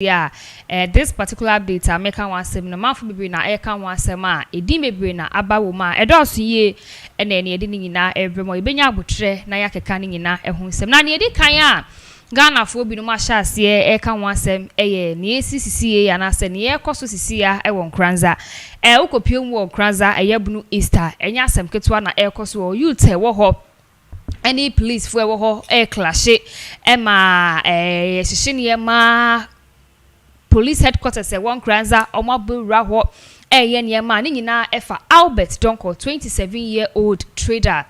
Yeah, this particular update I make one sem no man for be na e kan one sem a edi mebre na aba wo ma e do so ye e na edi ni nyina ebremo e benya abotre na ya keka ni nyina e ho sem na ne edi kan a Ghana fo bi no ma sha ase e kan one sem e ye ne sisi ye ya na se ne ye koso sisi ya e won Nkoranza ukopiem wo Nkoranza e ye bunu Easter enya asem ketwa na e koso youth e wo ho any police fo e wo ho e clash e ma hihye ma police headquarters one Nkoranza omabura ho ye niema ni nyina efa Albert Donko 27-year-old trader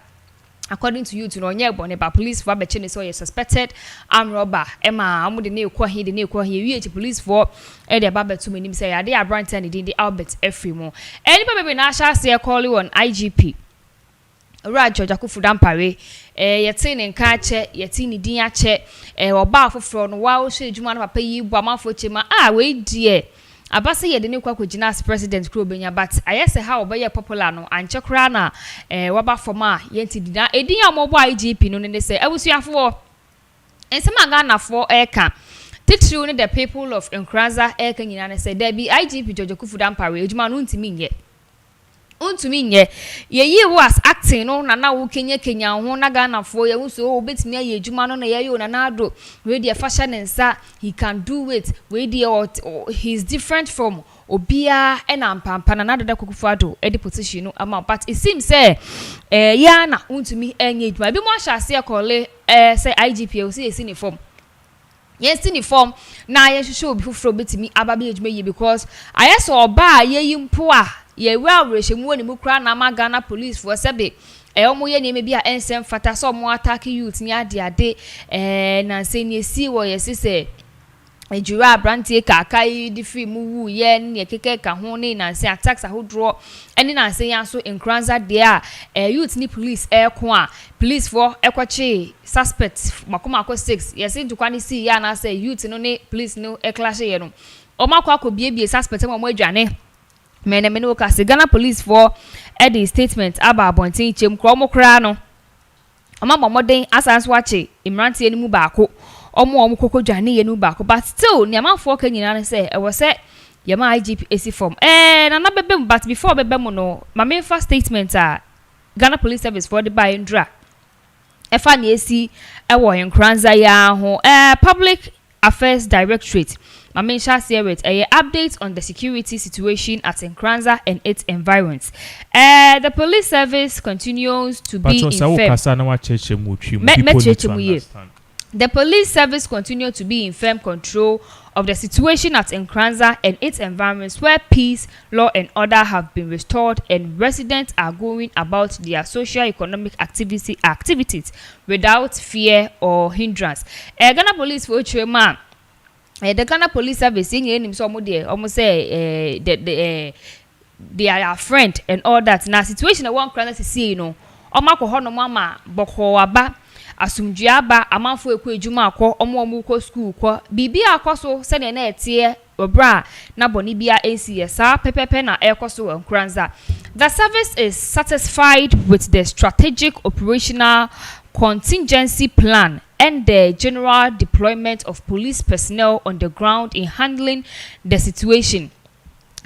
according to you to no nye bone ba police for abechene so ye suspected armed robber ema amude ne ekwa he wi police for e de babetu manim say ade abrant and the Albert Efrimo anybody be na sha se call on IGP Rajo Jakufu Dampare yete ne nka ache yete ni din ache oba afoforo no wa o hwe adwuma no papa yi bu amafo chema we die abase ye de ne kwa kogina as president kro benya but ayese ha obaye popular no anche kra na waba forma yenti dina edin amobo IGP no ne se abusuafo ensema Ghana for eka titru ne the people of Nkoranza eka nyina ne se there be IGP Jakufu Dampare adwuma no ntimi nye untumi nye ye was acting no na wo kenya ho na Ghana fo ye wo so obetimi aye adwuma no na ye yo na ado we dey fashion nsa he can do it we dey he's different from obia na mpampa na dada kokufo ado e dey position no ama but it seems say ya na untumi enye adwuma bi mo ahase e kole say IGP o say ni form yes in the form na ye hwehwe obi foforo betimi ababe adwuma ye because ayeso oba ye yimpo a ye well reshemu ni mukra na ma Ghana police for sebe omo ye ni me bia ensem fata so mo attack youth ni ade na se ni esi wo ye se ejura abrantie kakai di free mu wu ye ni keke ka ho ni na se attacks ahodro eni na se yan so Nkoranza there youth ni police ko a police for ekwache suspect makoma akọ 6 ye se dukwa ni si ya na se youth no ni police no clash ye no o makwa akọ biebie suspect mo adwane mene okase Ghana police for the statement aba abontin chem kro kra no omamoden asanso ache imrantie ni mu baako omo kokodwane ye nu baako but still ni amanfo ka nyina ne say e wo say ye ma IGP esi form na na bebem but before bebem no ma me first statement Ghana Police Service for the by ndra efa ni esi e wo Nkoranza ya ho Public Affairs Directorate Mamisha Sierra updates on the security situation at Nkoranza and its environs. The police service continues to be in The police service continues to be in firm control of the situation at Nkoranza and its environs where peace, law and order have been restored and residents are going about their socio-economic activities without fear or hindrance. Ghana Police for Uchrema the Ghana Police Service in him so almost say they are your friend and all that. Now situation I want Nkoranza to see omako ho no mama boko aba asumdua aba amanfo ekọ ejuma akọ omo ko school ko bibi akoso se ne na etie obra na boni bia NCS pepepe na ekoso Nkoranza. The service is satisfied with the strategic operational contingency plan and the general deployment of police personnel on the ground in handling the situation.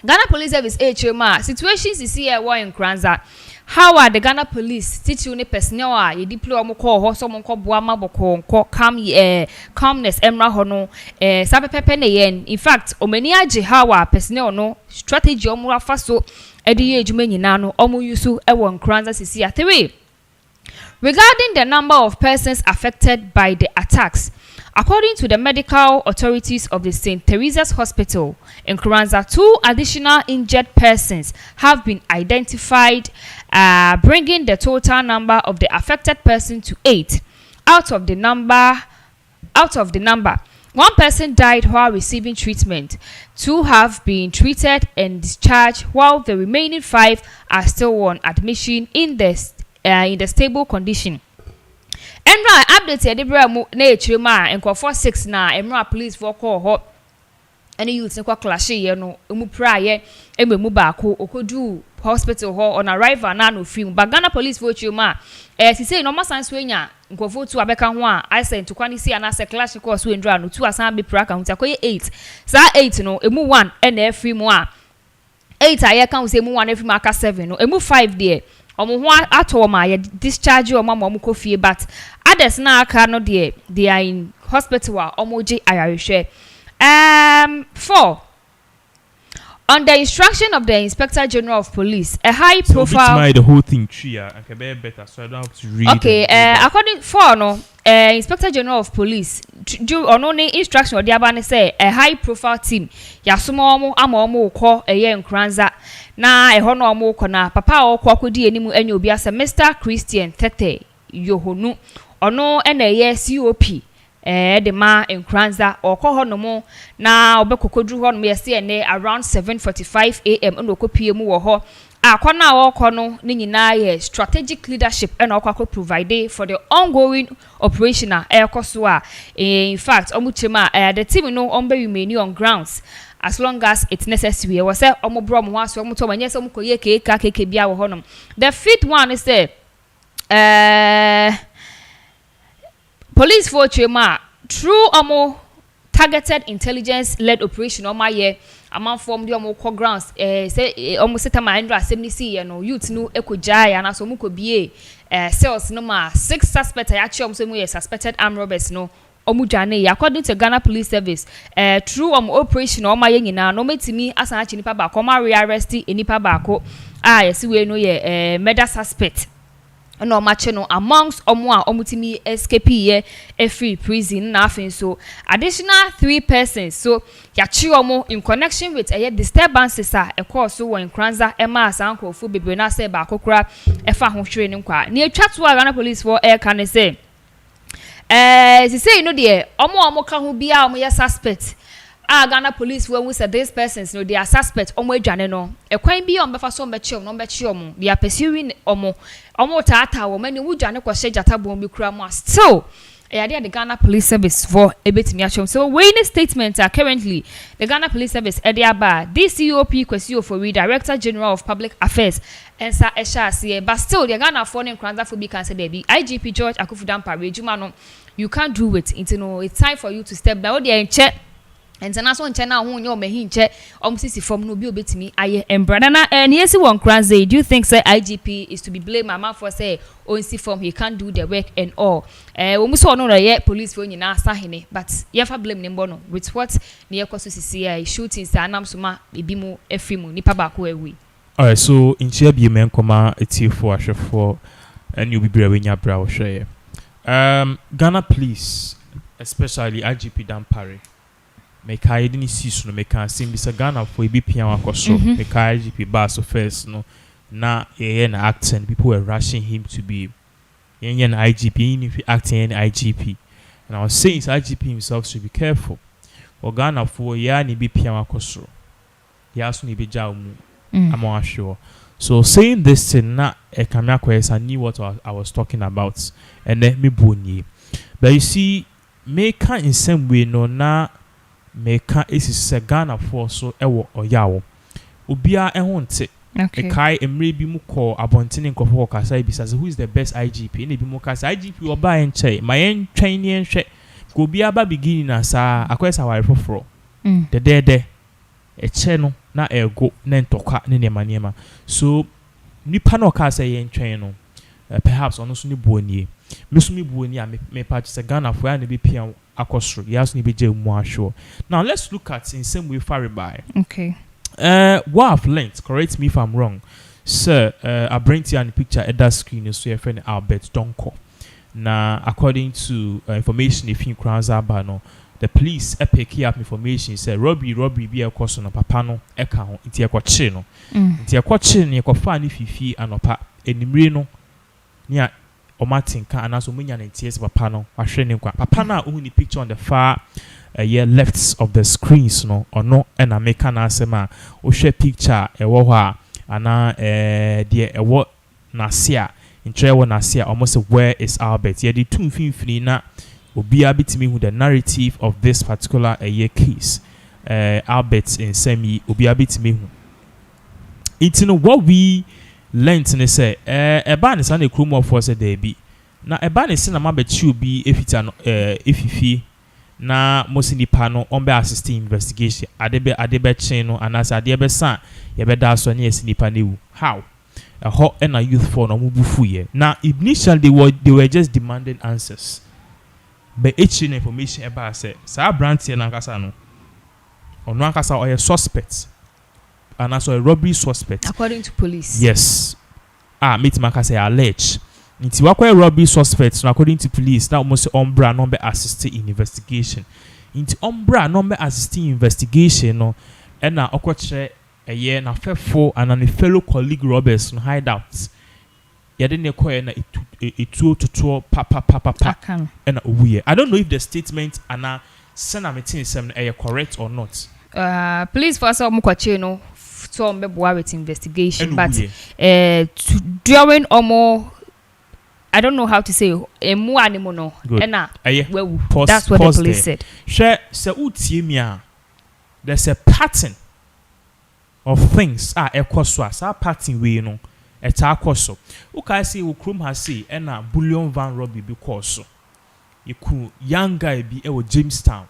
Ghana Police Service HMA situations is here in Nkoranza. How are the Ghana Police teaching personnel you deploy mo call ho so mo ko boa maboko ko calmness emra ho no sabe pepe ne yen. In fact omani age how are personnel no strategy omo afa so e de ejuma nyina no omo yusu e wo Nkoranza sisi 3. Regarding the number of persons affected by the attacks, according to the medical authorities of the St. Teresa's Hospital in Nkoranza, 2 additional injured persons have been identified, bringing the total number of the affected persons to 8. Out of the number, 1 person died while receiving treatment. 2 have been treated and discharged, while the remaining 5 are still on admission in the stable condition. Emra update ya debra mu na echirema nkofo 6 na Emra police for call ho any youth ne kwa clash ye no emu praye emu baako okodu hospital ho on arrival na no free but Ghana police for chuma si say no masan so nya nkofo tu abeka ho a I sent to kwani si ana se clash course we ndra no tu asan be pra ka ho takoye 8 sa 8 no emu 1 na free mu a 8 aye kan say emu 1 free mu aka 7 no emu 5 there omo ho ato ma ye discharge omo mo kofie but others na aka no there they are in hospital a omo je ayarehwe 4 on the instruction of the Inspector General of Police, a high profile. So the whole thing I can be better, so I don't have to read. Okay, according for no, Inspector General of Police, do on only instruction or the abane say a high profile team. Yasumo amomo ko a year Nkoranza. Na a hono amo kona papa o kwa kudi enimu enyo bia Mr. Christian Tete Yohonu. Ono ene ye COP. The ma Nkoranza okọ honomo na obekokodru honomo yesi ene around 7:45 am ndo kopie mu wo ho akona okọ no ni nyina ye strategic leadership and okọ provide for the ongoing operational ekoso a in fact omuchema the team no ombe remain on grounds as long as it's necessary we say omobro mo aso omuto manye se omukoye keke bia wo honom. The fifth one is police for Chema through targeted intelligence led operation ye among form the grounds say almost set my 170 no youth no ekojaya na so muko bie cells number 6 suspects actually some suspected armed robbers no omujane according to Ghana Police Service through operation ye nyina no metimi asan achi nipa ba ko ma rearrest enipa ba ko yesi we no ye murder suspect no match no amongst omutimi escape ye free prison na afin so additional 3 persons so yachi omo in connection with disturbances a course so when Nkoranza ema asankofu bebre na say ba kokora efa ho hwere ne nkwa na etwa to Ghana police for air can say say you know the omo ka ho bia omo ye suspect Ghana police when we said these persons no they are suspect omo adwane no ekwan bi on befa so mbechi omo they are pursuing omo tata wo mani wudwane kwa shejata bom bi kura mo still the Ghana Police Service for ebetimi achom so we in statement are currently the Ghana Police Service ediaba DCOP Kwesio for Director General of Public Affairs ensa esha but still the Ghana for Nkoranza for be cancel there be IGP George Akufu Dampare ejuma no you can't do it it's time for you to step down there and check and so on channel who nyo mehinche sisi from no bi obetimi aye embrada na yesi won Nkoranza do you think say IGP is to be blamed mama for say onsi form he can't do the work and all we so no ye police for nyina asahene but ye fa blame nimbo no with what ne yekoso sisi shooting say anam so ma ebi mu efimu nipa ba ko ewi. Alright, so in share bi men koma etifo ahwefo and you be brave nya bra wo hwe Ghana police especially IGP Dampare meka yedini sisu no meka simbisa Ghana for ebipia wakoso meka IGP bass first no na na acting people were rushing him to be an IGP if acting an IGP and I was saying IGP himself should be careful or Ghana for ni bipia wakoso yasu ni beja mu I'm sure so saying this thing na ekamia kwesa I knew what I was talking about and then me bonye but you see meka in some way no na meka isi Ghana for so ewo oyawo obia ehonte kai emre bi mu ko abontene nkofo kasa ibisa who is the best IGP na bi mu kasa IGP oba enche ma yen twen ne enhwe ko obia ba begin na sa akwesa ware foforo de eche no na ego na ntoka ne nema so nipa no kasa yen twen no perhaps ono so ni buonie mesumi buonie a me pa se Ghana for ya ne bi pia akosro yaso ni beje mu asho. Now let's look at in same way Faribai. Okay. What I've learned, correct me if I'm wrong, sir. I bring to you the picture at that screen. So your friend Albert Donko. Now, according to information if you Nkoranza no, the police pick up information. Say Robbie be a person of papano account. It's a quachino. It's a quachin. You can find if anopa enimreno near. Omatinka and also many and tears papano ashrenim kwa papana only picture on the far left of the screens no or no and American asema o share picture ewo ha ana de ewo nasia intrewo nasia almost where is Albert ye the two finfini na obi abitimi who the narrative of this particular case Albert in semi obi abetime hu. It's no what we learnt ne say eba ne san ekrum of force there bi. Na eba ne se na mabetu bi efita no efifi na mosini pano on be assist investigation adebe chen no anasa adebe san ye be da so ne esinipa ne wu. How? A hot and a youth for no mubufu ye. Now initially they were just demanding answers. But each information about say sa branch here nankasa no. Or nankasa or a suspect. And also a robbery suspect. According to police. Yes. Meet maka say allege. Nti wakwa robbery suspects according to police that almost umbra number assisting in investigation. Nti umbra number assisting investigation no and na okwoche a year na fefo and a fellow colleague robbers no hideouts. Yade ne koye na itu to papa and we. I don't know if the statement and send meeting some correct or not. Police for some kwache no so mbeboa with investigation but during almost I don't know how to say emu animal no ena that's what the police said. Share se utie mi a there's a pattern of things ekwoso asa pattern we no eta akoso uka say ukrum ha say ena bullion van robbery bi koso yiku young guy bi e Jamestown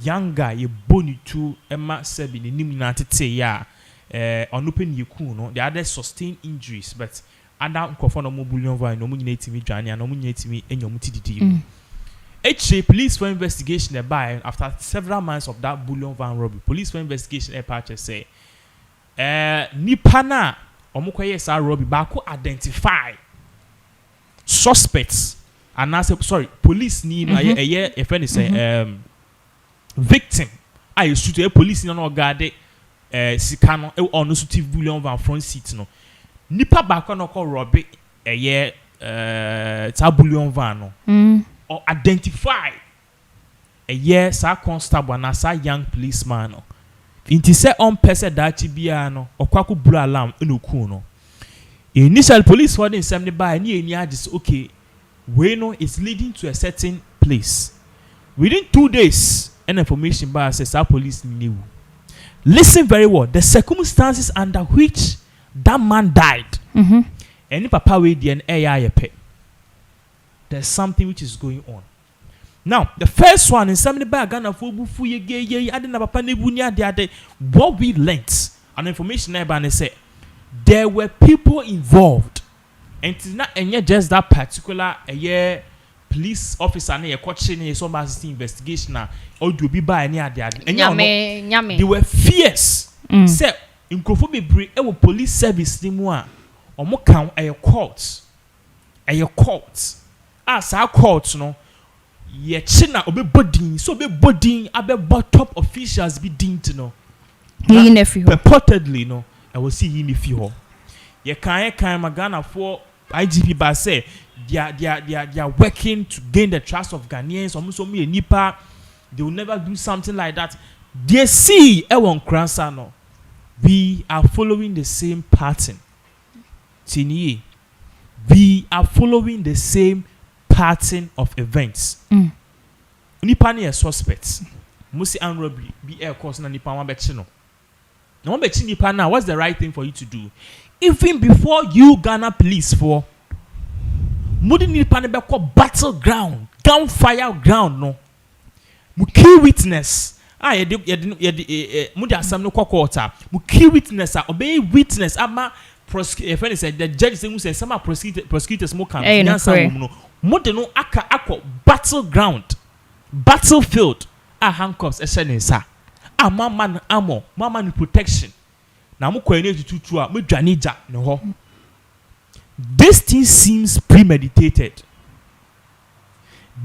young guy ye bonitu ema sebi ni nim na tete ya onupen yiku no the other sustained injuries but ada nkofo no mo bullion van no mo nyina timi dwane no mo nyina timi enyom tididi police for investigation by after several months of that bullion van robbery police for investigation purchase say nipa na omukoye sa robbery ba ko identify suspects and sorry police ni no a friend say victim I shoot a police no guard sika no on so bullion van front seat no nipa ba ko no ko robbery ta bullion van no or identify sa constable na sa young policeman no inti say on person that bia no okwaku blue alarm enoku no initial police for them same by ni agis okay we know it's leading to a certain place within 2 days an information by says our police knew. Listen very well, the circumstances under which that man died any papa we the AI pay there's something which is going on. Now, the first one in somebody by Ghana for bufu ye I didn't papa nebunia the other what we learnt and information and say there were people involved and it's not just that particular police officer na question some assisting investigation or do be by any other nyame they were fierce say nkofo bebre e wo police service ni mu a omo kan court as a court no ye china obebodin so obebodin abebo top officials be dint no purportedly no I will see him if you ye kan magana for IGP ba say they are working to gain the trust of Ghanaians almost so me nipa they will never do something like that. They see Nkoranza no we are following the same pattern. Tiniye, we are following the same pattern of events. Nipa ni a suspect. Musi and robbery be air course na nipa wan bechi no. Na wan bechi nipa na what's the right thing for you to do? Even before you Ghana police for mudi nipa ne be call battleground, gunfire ground no. Mu key witness. Mudi asam no court. Mu key witness obey witness ama prosecutor said the judge say some prosecutors mo can no mudi no aka battleground battlefield handcuffs sa mama ammo mama protection na mo kwani tutu a mo dwanija ne ho. This thing seems premeditated.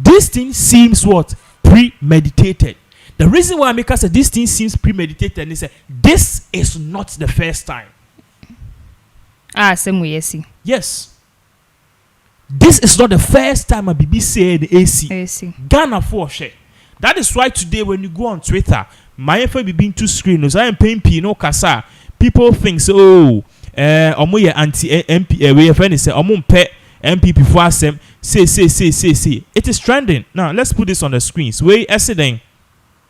This thing seems what? Premeditated. The reason why I make us say this thing seems premeditated is this is not the first time. Same way, yes. This is not the first time a BBC and AC. Ghana for share. That is why today when you go on Twitter, my FB being too screen, I am paying no kasa. People think so. Omo ye anti MP we friend say omo mpe MP before asem say. It is trending. Now let's put this on the screens. We yesterday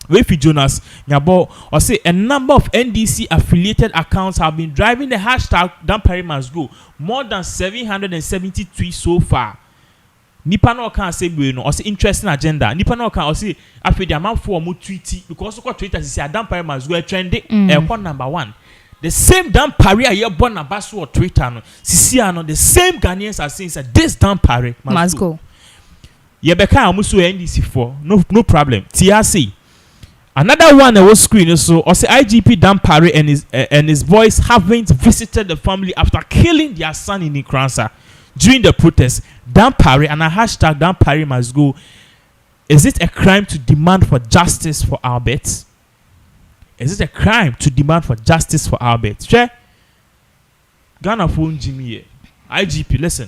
Wefi Jonas Nyabo or say a number of NDC affiliated accounts have been driving the hashtag Dampare must go more than 770 tweets so far. Nipa no can say we no or say interesting agenda. Nipa no can or say after the amount for more tweety because what Twitter is say Dampare must go trending number 1. The same Dampare a born abaso or Twitter no Sisiano the same Ghanaians are saying that this Dampare must go. Yebeka almost NDC for no problem. TRC. Another one that was screen so or say IGP Dampare and his boys haven't visited the family after killing their son in Nkoranza during the protest. Dampare and a hashtag Dampare must go. Is it a crime to demand for justice for Albert? Is it a crime to demand for justice for Albert? Che Ghana phone Jimmy IGP listen.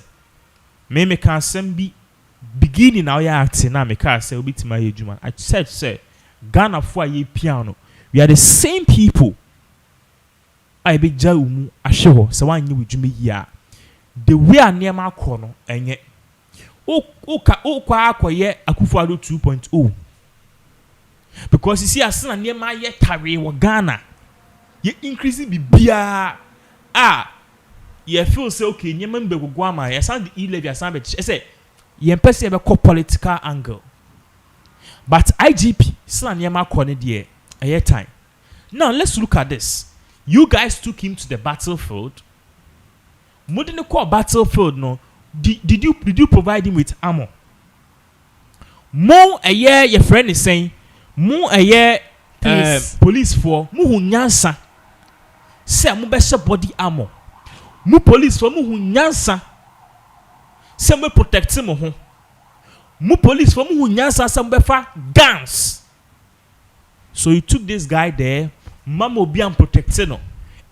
Me can send be beginning now ya acting na me can say obi tima ejuma. I said say Ghana for ye piano. We are the same people. I be jaumu asheho se wan yi wujumi ya. The way anema kono enye. O kwa akoye Akufo-Addo 2.0. Because you see asina anema ye tare wo Ghana. Ye increasing bibia. Ye feel say okay nyema mbe gogo ama. Ye sound the e-levy asan be say ye mpese be political angle. But IGP, a time. Now let's look at this. You guys took him to the battlefield. More than the battlefield, no. Did you provide him with ammo? More a year, your friend is saying. More a year, police for mu nyansa. Say mu best body armor. Mu police for mu nyansa. Say mu protect him. Mu police for mu nyansa sambefa guns. So you took this guy there, mamo be am protected no.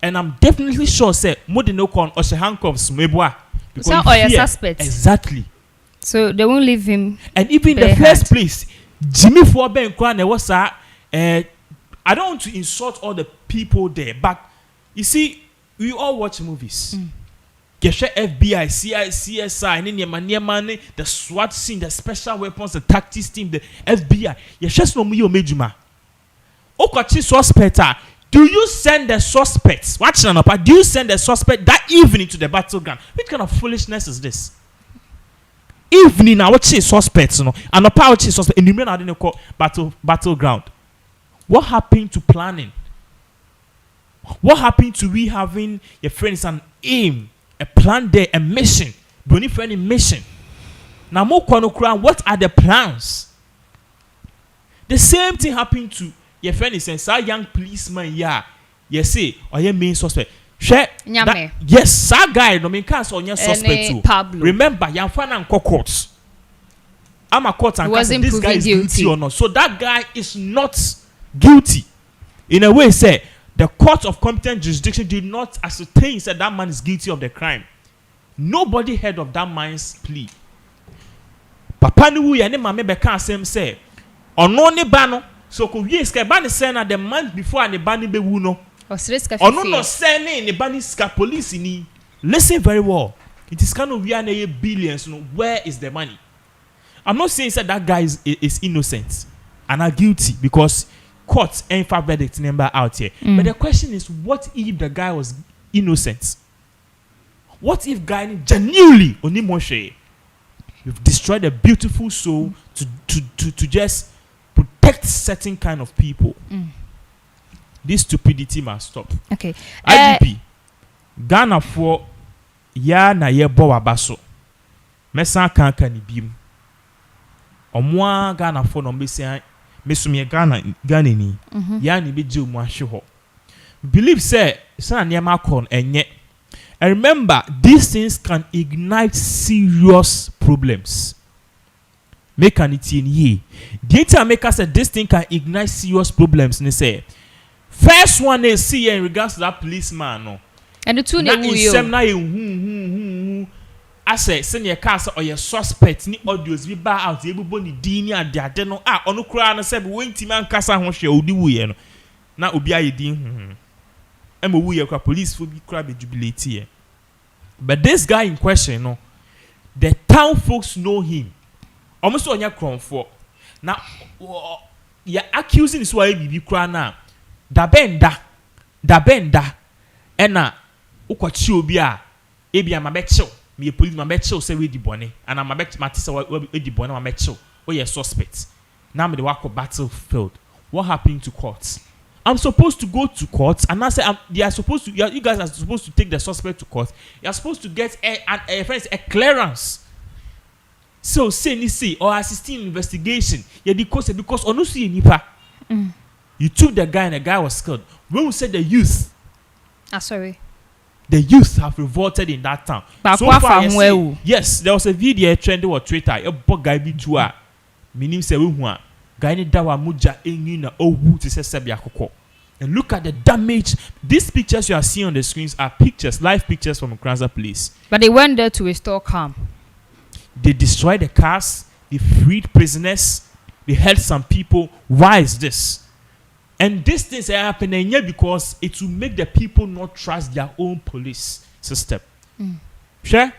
And I'm definitely sure say mo de no kon or handcuffs meboa because so your suspect. Exactly. So they won't leave him. And even in the first place, Jimmy for Ben Kwan was I don't want to insult all the people there, but you see, we all watch movies. FBI, CSI, the SWAT team, the special weapons, the tactics team, the FBI. Just no me mejuma. Okachi suspect. Do you send the suspects? Watch now, do you send the suspect that evening to the battleground? Which kind of foolishness is this? Evening, I watch suspects, and a power suspect. And you mean I didn't call battleground. What happened to planning? What happened to we having your friends an aim? A plan there, a mission. Don't need for any mission. Now, what are the plans? The same thing happened to your friend is saying, "Sir, young policeman, yeah, you say, or your main suspect." Yes, sir, guy, no mean cast on your suspect too. Pablo. Remember, young fan and courts. I'm a court and this guy is guilty or not. So that guy is not guilty. In a way, say. The court of competent jurisdiction did not ascertain that that man is guilty of the crime. Nobody heard of that man's plea. Papa ni wuye ne mame beka asem say ono ne ba no so ko wie ska ba ne say na the month before ne ba ne be wu no. Ono no say ne ba ni ska police ni. Listen very well. It is kind of we are na billions no. Where is the money? I'm not saying that guy is innocent and are guilty because court and for verdict number out here. But the question is, what if the guy was innocent? What if guy genuinely only moshe? You've destroyed a beautiful soul to just protect certain kind of people. This stupidity must stop. Okay. IGP Ghana for ya na ye bo wabaso. Mesa kan ni bim. Omwa Ghana for no mesi mesumye Ghana ni ya ni beje omu ahwe. Believe say niema kon enye. And remember, these things can ignite serious problems. Make an it in ye. The entire maker said this thing can ignite serious problems. And they say, first one is see in regards to that policeman. No. And the two I say, send your cast or your suspect ni audios be bar out the able ni dini and the no onu kura na say when man kasa ho hwe odi wu ye no na obi aye din emo wu ye kwa police for be kura be jubilate here. But this guy in question no, the town folks know him almost on your cron for now. you're accusing this way bibi kra na da benda ena ukwachi obi a ebia mabechew me police mabechew say we di bone and mabech matisa we di bone mabechew o ye suspect now me the work battlefield. What happened to courts? I'm supposed to go to court and I say they are supposed to you guys are supposed to take the suspect to court. You are supposed to get a clearance. So say ni say or assisting investigation. Yeah, because onusu nipa. You took the guy and the guy was killed. When we said the youth, sorry, the youth have revolted in that town. So far, yes, there was a video trending on Twitter. A bug guy be to a meaning say we want guy ni dawa muja enyi na owu to say sebi akoko. And look at the damage. These pictures you are seeing on the screens are pictures, live pictures from Nkoranza police. But they went there to restore calm. They destroyed the cars. They freed prisoners. They held some people. Why is this? And these things are happening here because it will make the people not trust their own police system. Sure?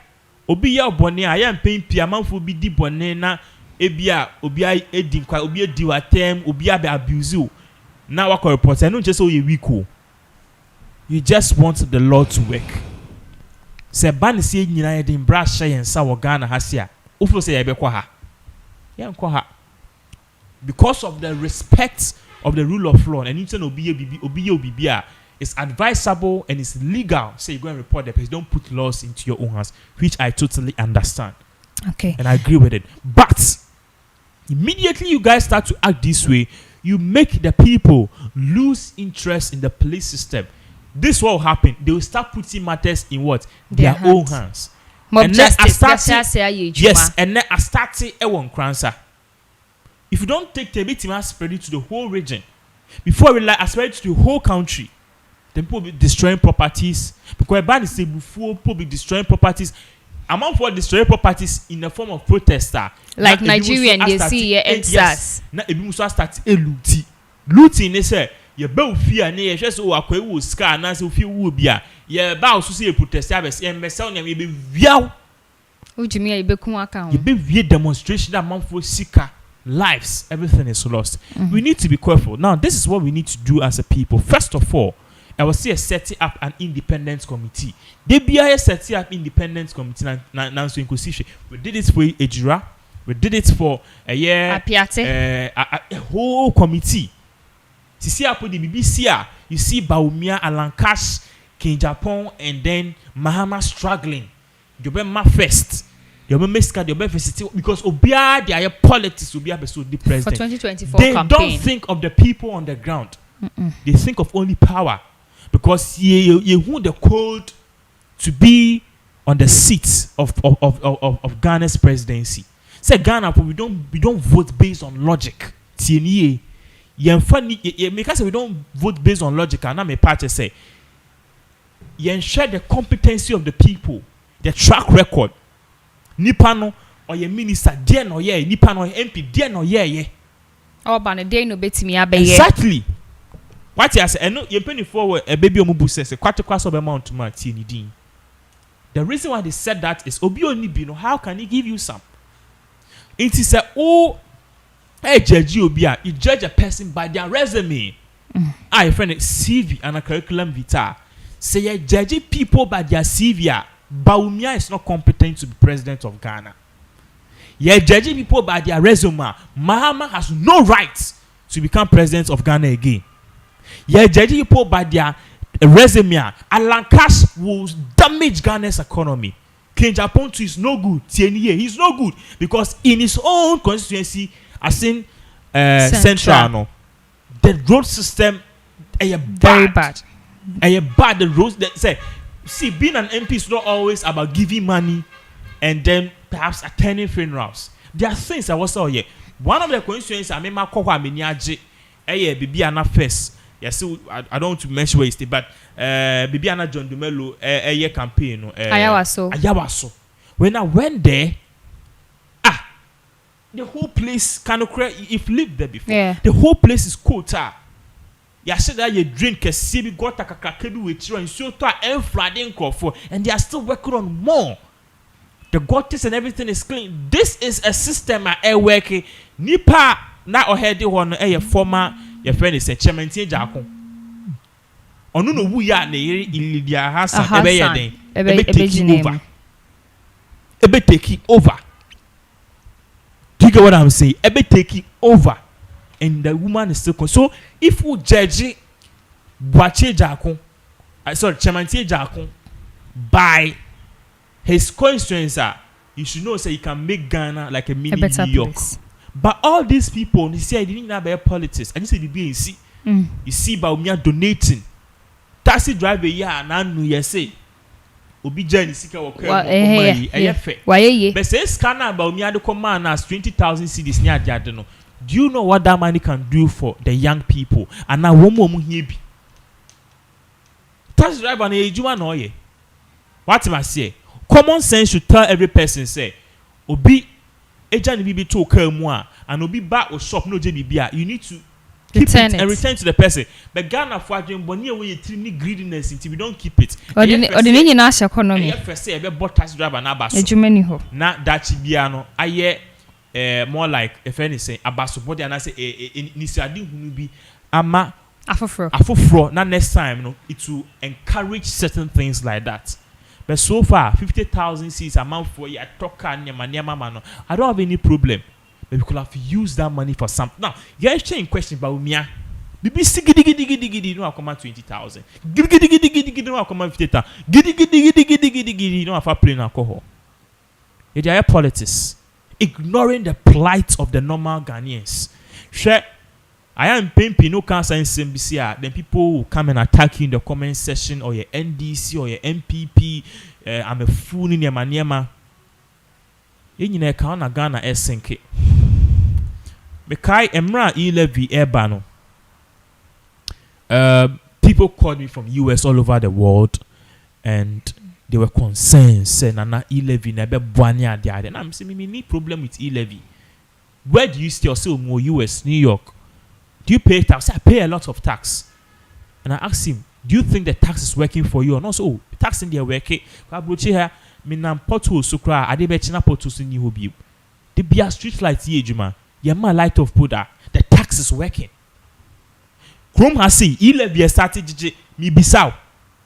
Obi ya bone a ya mpem pia manfo bi di bone na ebia obi edi kwa obi edi watem obi be abuse you. Now what report I don't just say you weak. You just want the law to work. Se ban say nyina ye din bra hye yen sa wo Ghana ha sia. Ofo say ye be kwa ha. Ye nkwa ha. Because of the respect of the rule of law and you say obi it's advisable and it's legal. Say you go and report the person. Don't put laws into your own hands, which I totally understand. Okay. And I agree with it. But immediately you guys start to act this way, you make the people lose interest in the police system. This will happen. They will start putting matters in what? Their own hands. Mob and justice. Yes, and then I started Nkoranza. If you don't take the bit, you spread it to the whole region. Before we like spread it to the whole country, then people will be destroying properties. Because ban is before people be destroying properties. Among for destroying properties in the form of protester. Like Nigerian, they see here NSAS. Na ebi muso start looting. Looting is say ye ba ofia na ye hwe so akwa wo ska na se ofia wo bia. Ye ba so say protester abes ye mesel na ye be viaw. Ujimi ye be kun aka. Ye be vie demonstration that man for sika. Lives, everything is lost. We need to be careful. Now, this is what we need to do as a people. First of all, I will say setting up an independent committee. They be setting up independent committee. We did it for Ejira. We did it for a year. A whole committee. You see, the BBC. You see, Baumia, Alankash, King Japan, and then Mahama struggling. You be my first. Because Obia, they are politics, Obia so the president. For 2024 they campaign. Don't think of the people on the ground. They think of only power. Because you want the code to be on the seat of Ghana's presidency. Say Ghana, we don't vote based on logic. We don't vote based on logic. And I'm a party say, you ensure the competency of the people, the track record. Nipa no or your minister dear no ye nipa no MP dear no ye oh ban dey no betimi abeye exactly what you say no you penny forward a baby omubu say kwate so be mount ma tie ni din. The reason why they said that is obi oni bi no how can he give you some? It is judge obi a you judge a person by their resume. I friend CV and a curriculum vitae say you judge people by their CV. Baumia is not competent to be president of Ghana. You're judging people by their resume. Mahama has no right to become president of Ghana again. You're judging people by their resume. Alan Cash will damage Ghana's economy. King Japan is no good. He's no good because in his own constituency, as in Central, the road system is very bad. The roads that say. See, being an MP is not always about giving money and then perhaps attending funerals. There are things I was saying here. One of the constituencies I remember Bibiana first. Yes, I don't want to mention where it's but Bibiana John Dumelo campaign. Ayawaso. When I went there, the whole place kind of if lived there before. Yeah. The whole place is cold. You said that you drink a CB got a kakakedu with you and so to flooding for and they are still working on more. The gutters and everything is clean. This is a system working. Nipa na ohede ho no eye former your friend is a chairman tie jako onu no wu ya na yiri Ilidia Hassan ebe ye den ebe taking over do you get what I'm saying ebe taking over and the woman is still so if we judge Bwache Jako chairman tie jako by his constituency you should know say you can make Ghana like a mini New York place. But all these people, you see, I didn't know about politics. I just said the BNC. You see, about me donating. Taxi driver, yeah, and I know you say. Obi Jenny Sika will come. Why? But say scanner about me, I do command as 20,000 cedis near Jadeno. Do you know what that money can do for the young people? And now one more here be. Taxi driver, and you know ye. What am I say? Common sense should tell every person say, Obi. Agent be to occur and obi back or shop no JBBA. You need to keep it and return to the person. But Ghana for Adrian Bonnie way you greediness until we don't keep it. Or the national economy. First say a bought taxi driver na baso. Na dachi biano. Aye more like if anything abaso body and I say nisadi hunu bi ama afofro. Na next time no it will encourage certain things like that. But so far, 50,000 seats amount for you. I don't have any problem. But we could have used that money for something. Now, you're asking question about me. BBC giddy no come 20,000. Giddy no come 50,000. Giddy no have playing alcohol. It is politics. Ignoring the plight of the normal Ghanaians. Share. I am pimping no cancer in CNBC. Then people will come and attack you in the comment section or your NDC or your MPP. I'm a fool in your maniama. In your account, Ghana SNK. Mekai Emra E-Levy Airbano. People called me from US all over the world and they were concerned. Saying, Nana E-Levy nebe buanya diade. And I'm saying, me need problem with E-Levy. Where do you stay? Or more US, New York? Do you pay tax? I pay a lot of tax. And I asked him, do you think the tax is working for you? And also, oh, tax in there working. I brought you here. Minam potu sukra. I did china potu sin you hobi. The be street lights here, Juma. Yama light of Buddha. The tax is working. Chrome has seen 11 started me bisau.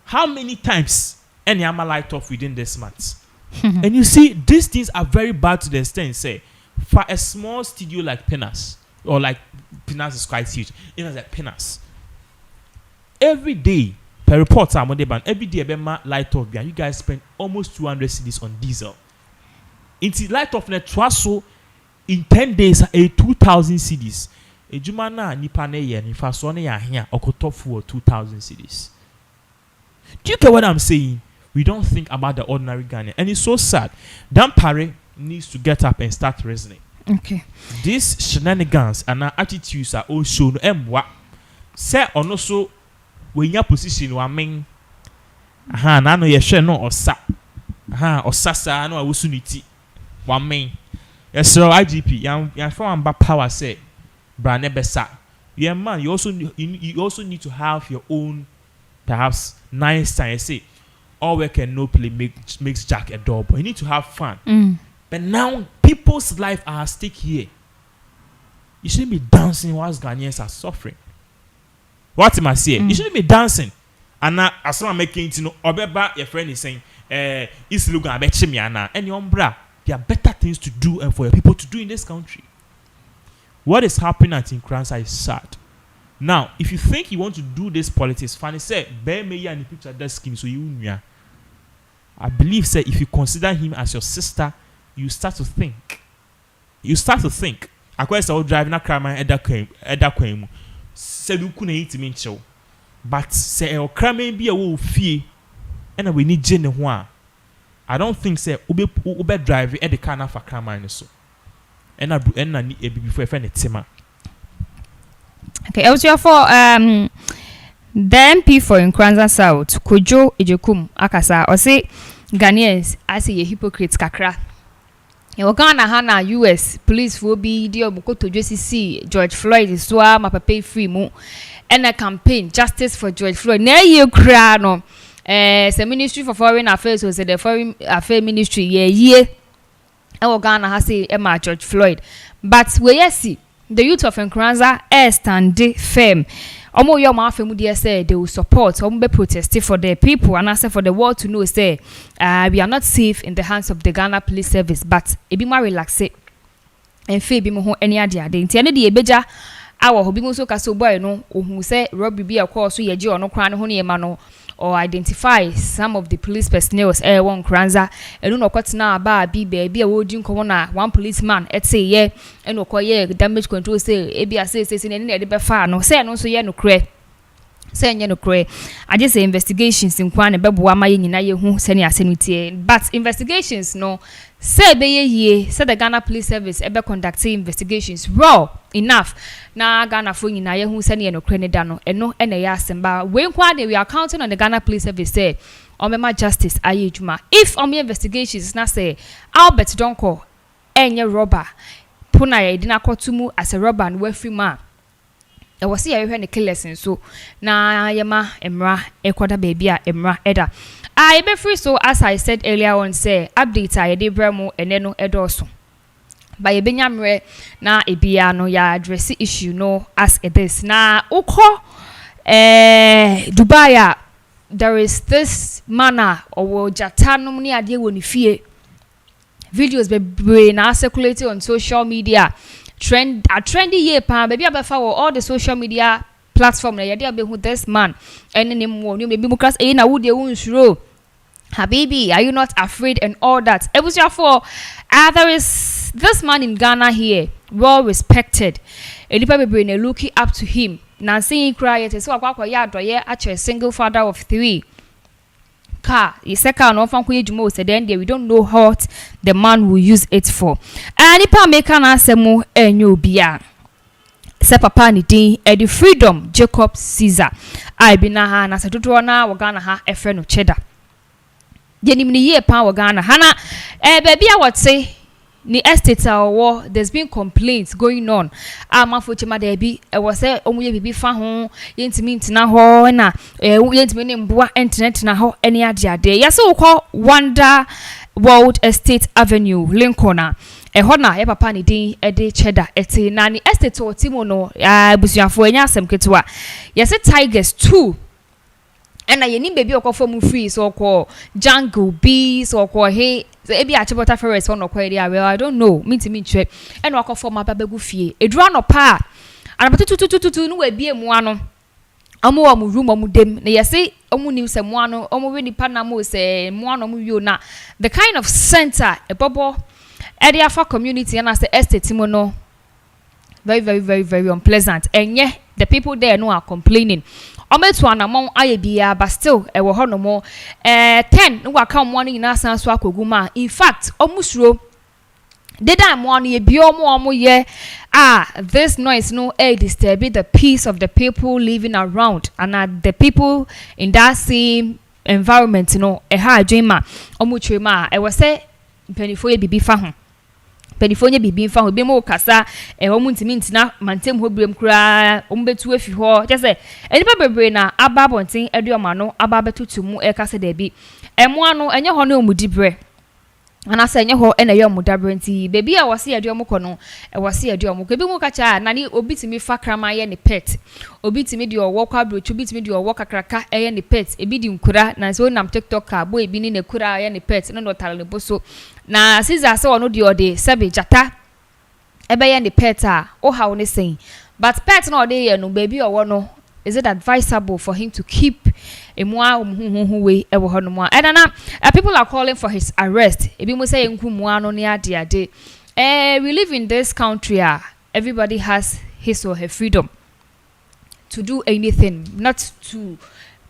How many times any Yama light off within this month? And you see, these things are very bad to the extent. Say, for a small studio like Pinax, or like Pinax is quite huge. It was like Pinax. Every day, per report, every day, light off. You guys spend almost 200 cedis on diesel. Into light off net so in 10 days, 2,000 cedis. A Jumana Nipane yen, if I saw near here, or could top for 2,000 cedis. Do you get what I'm saying? We don't think about the ordinary Ghanaian. And it's so sad. Dampare needs to get up and start reasoning. Okay. These shenanigans and our attitudes are all shown. Say or no so when your position wa mean. Na no ye share no osa. Or sasa no awusuniti. Wa mean. Yes, sir, IGP. Yan from power say. Brane besa. Yeah, man. You also need to have your own, perhaps nice time. Say, all work and no play makes Jack a dog. But you need to have fun. But now people's life are at stake here. You shouldn't be dancing whilst Ghanaians are suffering. What am I saying? You shouldn't be dancing. And now, as I'm making it, Obeba, your friend is saying, "Is looking at Bechimiana and your umbra." There are better things to do and for your people to do in this country. What is happening at Nkoranza is sad. Now, if you think you want to do this politics, Fanny said, "Bear me and the picture that scheme so you." I believe, say, if you consider him as your sister, you start to think. I quite saw driving a car, my Edda said you couldn't eat me, but say, or crime may be a wolf fee, and we need Jenny Hua. I don't think, say, Uber drive at the car for crime, so. And I need a before a friend at Tima. Okay, also for the MP for Nkoranza South, Kojo Ejekum Akasa, or say Ghanaians, I say a hypocrite kakra. Ghana Hana US police will be deal to JCC George Floyd is ma pay free mo and a campaign justice for George Floyd. Now you cry no the Ministry for Foreign Affairs was the Foreign Affairs Ministry Ghana has say Emma George Floyd. But we see the youth of Nkoranza stand firm. Omo yo ma afemu dey say they will support omo be protest for the people and ask for the world to know say we are not safe in the hands of the Ghana Police Service, but e be more relax it and fe bi mo ho any ade nti ene de ebeja awo hobi mo so ka so boy no ohun say robbery bi akọ so ye je ono kran no ho ne ma no or identify some of the police personnel one Nkoranza enu no kwatena aba bi be a wodi nko na one policeman say ye enu okoye damage control say e bi say ne ne de be fa no say no so ye no kre say nye no kre I just say investigations in kwan be bo ama ye nyina ye hu se ne asenutie, but investigations no say be ye say the Ghana Police Service ebe conducting investigations raw enough na Ghana fo nyina ye hu se ne no kre ne da no eno ene ya asemba we nkwa de we are counting on the Ghana Police Service say omema justice aye juma if on investigations na say Albert Donko enye robber puna ye dina kotumu as a robber and we free man e was see you killers so na yema emra ekoda baby a emra eda I be free. So as I said earlier on say update I dey bremo ene no edoso by ebenyamre na ebia no ya address issue no as it is na uko Dubai there is this manner or jatanum ni ade woni fie videos be na circulating on social media trendy year pa baby abefa all the social media platform na yade abehu this man ene ne mo no maybe because na wo de unsuro Habibi, are you not afraid and all that? It was for there is this man in Ghana here, well respected. Elipa be looking up to him. Now seeing cry it is so actually a single father of 3. Car, is second no fan kuye said then we don't know what the man will use it for. And Nipa make an asemo enyo bia. Se papa ni din the freedom Jacob Caesar. I be na ha na se dodo na wo Ghana ha efre no cheddar. Yenim ni ye pa wo Ghana hana baby a what say ni estate or there's been complaints going on amafo chema da bi e wo say omuye bibi fa ho yentimi ntina ho na yentimi ne mboa internet na ho ene ade yase wo call Wonder World Estate Avenue Lincoln ho na ye papa ni din de cheddar ete na ni estate o timo no busuafo enya asem ketwa yase Tigers 2 and I need baby or from free so called jungle bees or call hey ebi achibota forest on area well I don't know me to me check and walk for my baby fie a draw no pa and to no we be mu ano omo mu room omu dem na yesi omu nim se mu ano omu we nipa na mo se mu ano mu yo na the kind of center a bobo area for community and as the estate mo no very unpleasant and yeah the people there no are complaining ometu anamon ayebia but still e wo hono mo 10 no waka mo ni na san so akoguma in fact omusuro the time mo ye bi omo ye this noise no disturbing the peace of the people living around and the people in that same environment no ha adwema omuchema e wo say penifo ye bibi fa ho Penifonya bibi mfa ho be mo kasa omu ntimi ntina mantem ho brem kura ombetu afi ho je se enipa bebre na aba bonten eduoma no aba betutu mu e kasa da bi emo ano enye ho na omudi bre ana sa enye ho ena ye omudabre nti bebi a wase eduomo kono wase eduomo ko bi mu kacha na ni obitimi fa krama ye ne pet obitimi de owo kwa brochu obitimi de owo kakraka ye ne pet ebi di nkura na so nam TikTok ka bo ebi ni ne kura ye ne pet no no tale ne boso na Caesar se ono de ode sebe jata ebe ye ne pet a o ha wo ne sen but pet no ode ye no bebi owo no is it advisable for him to keep emwa we ewo hono mo and people are calling for his arrest ebi mo say nkumwa no ne ade we live in this country everybody has his or her freedom to do anything not to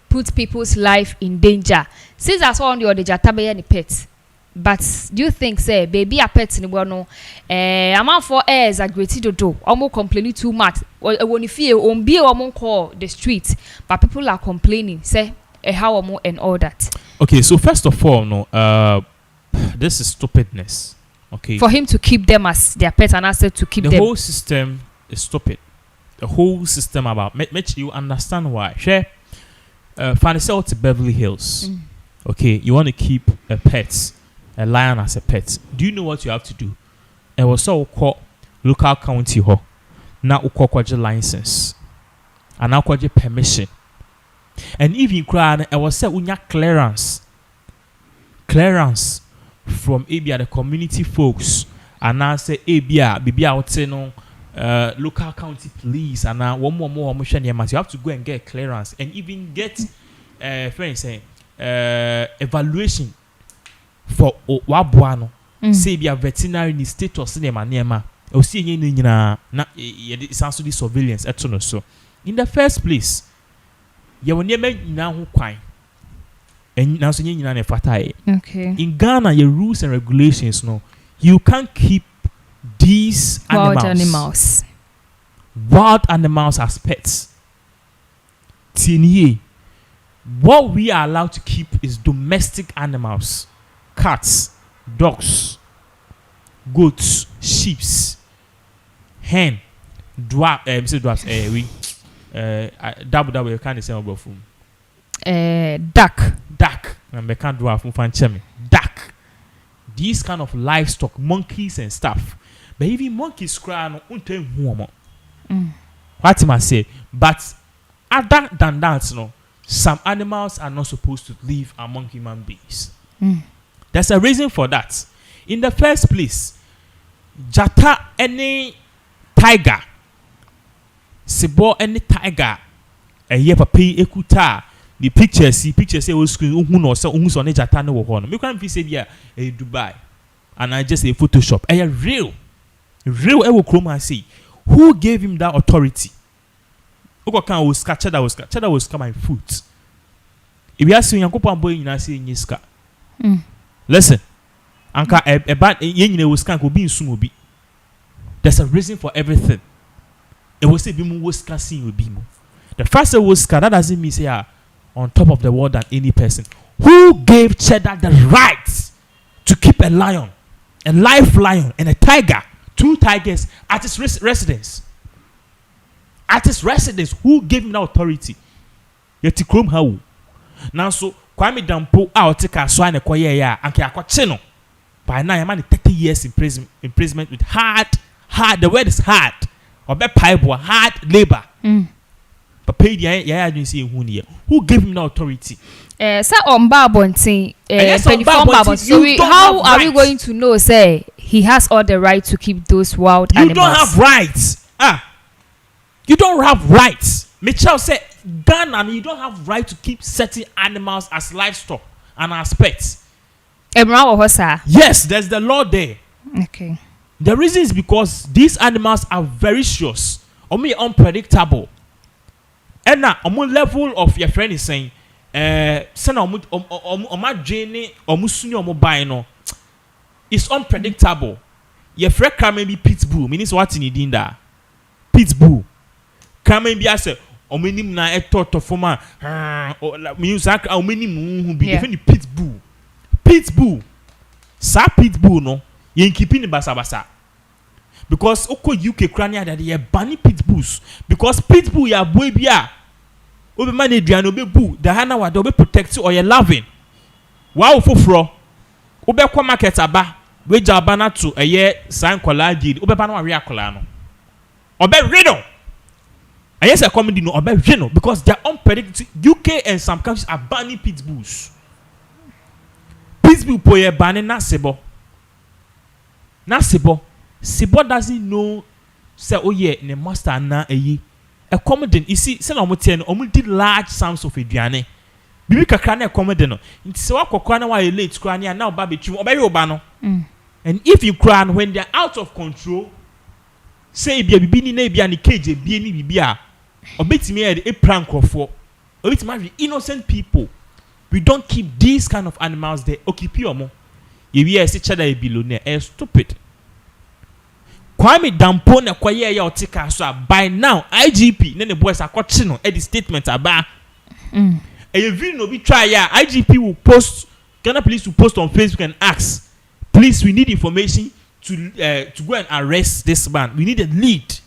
put people's life in danger since I saw on the jata be any pet. But do you think say baby a pet ni no amount for airs are great do almost complaining too much when you feel on be almost call the street but people are complaining say how more and all that. Okay, so first of all this is stupidness. Okay, for him to keep them as their pet and asset to keep the them. whole system is stupid. The whole system about make you understand why share find yourself to Beverly Hills. Okay, you want to keep a pet, a lion as a pet. Do you know what you have to do? And was so called local county ho. na ukokwaje license and ukokwaje permission. And even cry, I was say unya clearance from ABA the community folks, and I say ABA BBA local county police, and now one more mission. You have to go and get clearance and even get friends saying evaluation for wabuano. Say be a veterinary ni status in nema. O see ye na it sounds to the surveillance so. In the first place, you will never know why. And now so you okay. In Ghana, your rules and regulations, no, you can't keep these wild animals as pets. Tinye, what we are allowed to keep is domestic animals, cats, dogs, goats, sheep, hen, double you can't say about food. Duck. And they can't do a fan duck. These kind of livestock, monkeys and stuff. But even monkeys cry no unten huomo. What am I say? But other than that, no, some animals are not supposed to live among human beings. There's a reason for that. In the first place, jata any tiger, sibo any tiger, a year papi ekuta. The pictures say we screen no so on jata no wo no. Me can fi say dia Dubai and I just say Photoshop. Real e wo chroma say who gave him that authority? Uko kan was cheddar was my foot. If you ask Yankopon boy you say nyiska. Listen. Anka e bad yenyine was kan ko bi nsum obi. There's a reason for everything. It was say bi mu was kan sin obi mu. The first was that doesn't mean say on top of the world than any person. Who gave Cheddar the right to keep a lion, a live lion, and a tiger, 2 tigers at his residence? At his residence, who gave him that authority? Yeti krom how? Now so Kwame Dampo out take a swine and cheno. By now, a man 30 years imprisonment with hard. The word is hard. Or be pipe or hard labor. But paid who gave him the authority? Sir on Barbonting, how are we going to know, say he has all the right to keep those wild animals? You don't have rights. You don't have rights. Mitchell said, Ghana, you don't have right to keep certain animals as livestock and as pets. Yes, there's the law there. Okay. The reason is because these animals are very serious, unpredictable. And now, level of your friend is saying, it's unpredictable. Your friend can maybe pitbull, means what in Dinda? Pitbull. Can maybe I say, na a thought of former, means like how many who be different pitbull. Pitbull. Sa pitbull, no, you keeping the basa. Because oko UK crania that they banning pitbulls because pitbull ya boy bia obe man eduano be bu the hana wa do be protect or you loving wow foforo obe kwa market aba we jaba na to eye san kola gid obe ba na we akola no obe riddle yes a comedy no obe riddle because they are unpredictable. UK and some countries are banning pitbulls. Pitbull po ye banning na sebo Sibo doesn't know say oh yeah ne master na eyi a comedy you see say na omo did large sums of aduane bibi kakra na comedy no nti se wakokra na wa late kra na na oba betwim oba we oba no and if you cry when they are out of control say bia bibi ni na bia ni cage bia ni bibi a obetimi e prank crofo obetimi innocent people. We don't keep these kind of animals there. Okipi omo ye we say Cheddar e billionaire stupid. Kwame Dampo na kwaye ya otika so by now IGP ne boys akwachi no the statement aba e video no be try ya IGP will post Ghana police will post on Facebook and ask please we need information to go and arrest this man. We need a lead.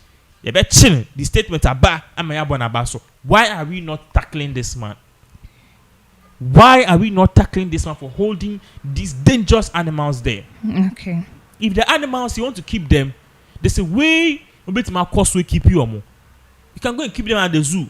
You better chill the statement aba amayabo na baso. Why are we not tackling this man? Why are we not tackling this man for holding these dangerous animals there? Okay. If the animals you want to keep them, there's a way obeti ma cost we keep you omo. You can go and keep them at the zoo.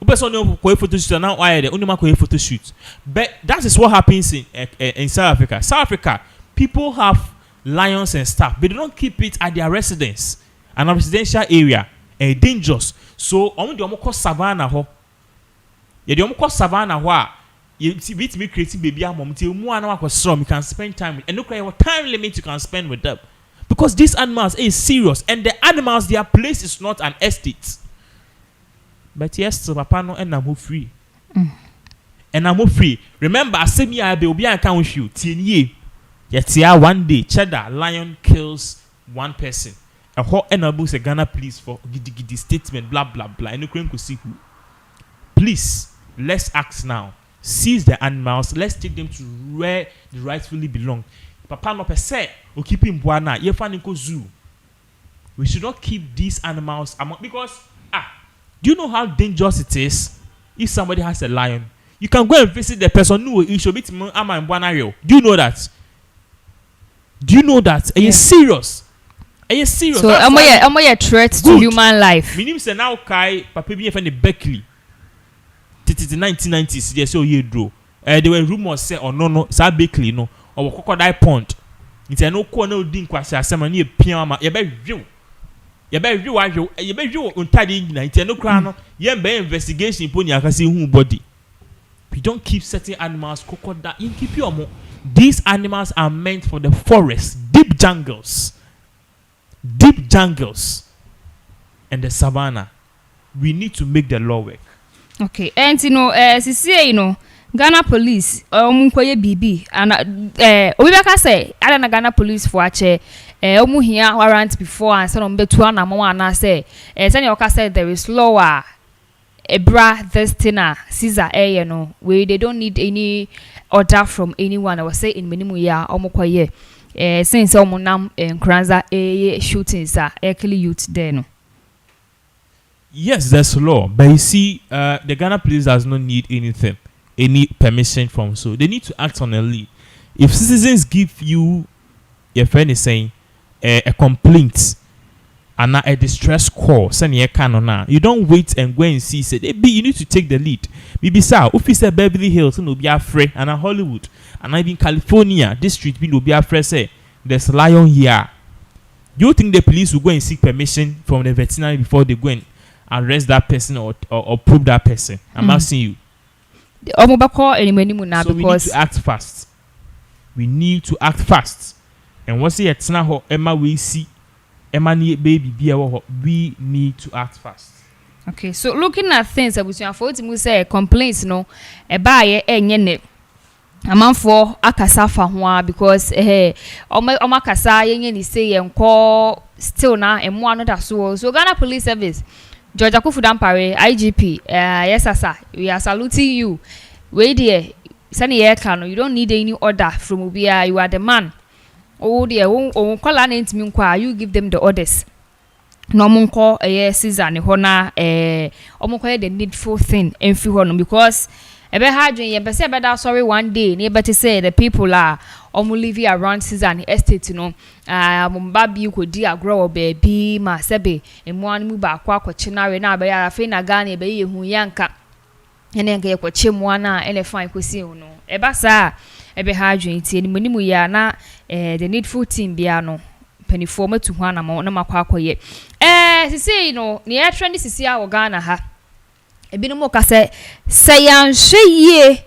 Person no go photo shoot now why there only ma go photo shoot. But that is what happens in South Africa. South Africa, people have lions and stuff, but they don't keep it at their residence, and a residential area, dangerous. So omo de omo call savannah ho. Yeah, de omo call savannah ho. You see, me creating baby mom till mu ana wa strom you can spend time with, and look like what time limit you can spend with them, because these animals is serious, and the animals, their place is not an estate. But yes, so papa no and I'm free. And I'm free. Remember, I said me I be obi an kan with you. Tienye. Yet one day cheddar lion kills one person. A hot enable say Ghana police for gidi statement blah blah blah. And you could see who. Please, let's act now. Seize the animals. Let's take them to where they rightfully belong. Papa no per se. We keep him buana. Ye faniko zoo. We should not keep these animals among, because do you know how dangerous it is if somebody has a lion? You can go and visit the person who you should meet him. Do you know that? Do you know that? Are you serious? Are you serious? So am I a threat to human life? Minim say now kai papa bi from the Berkeley. 1990s they say oh ye draw. There were rumors say oh no sa Berkeley no or crocodile pond. It's no ko na odin kwase asema na e pia ma ye be hwew. You be untadi nyina nti no kra no ye be investigation poni akase hu body. We don't keep certain animals crocodile you keep your mo. These animals are meant for the forest, deep jungles, and the savannah. We need to make the law work. Okay, and Ghana police omunkoye bibi and obibeka say ada na Ghana police for ache omu hia warrant before and say on betu na mo ana say say you say there is law ebra this thing Caesar no we they don't need any order from anyone. I was say in minimum ya omukoye since omunam Nkoranza shootings kill youth there no. Yes, there's law, but you see the Ghana police does not need anything, any permission from, so they need to act on a lead. If citizens give you, your friend is saying, a complaint and a distress call, send you don't wait and go and see. Say, you need to take the lead. Maybe sir, officer Beverly Hills no be afraid, and Hollywood, and even California district no be afraid. Say there's a lion here. Do you think the police will go and seek permission from the veterinary before they go and arrest that person or probe that person? I'm asking you. So we need to act fast. We need to act fast. And what's it now? Emma, we see Emma baby be we need to act fast. Okay, so looking at things that we say complaints no a buyer ne amanfo akasa fa ho because omakasa yenye ni say enko still na emo another so Ghana Police Service George Dampare IGP yes sir, we are saluting you. Wait there sani ye can you don't need any order from Ubia, you are the man. Oh dear, oh call an intimi you give them the orders. No monko Caesar ne hona omonko the needful thing emfi hono because ebe hadwen ye be say be da sorry one day ne be to say the people are living around Caesar ne estate no mba bi ko di agro baby ma sebe emu an mu ba kwa chinare na be ya fe na Ghana be ye hu yanka ene nke ko chemu ana ele fine ko si no eba sa ebe hadwen tie ni manimu ya na the needful thing bia no penifo matu ho na makwa akoye sisi no ne ya trend sisi a Ghana ha ebinum ka say yanhwe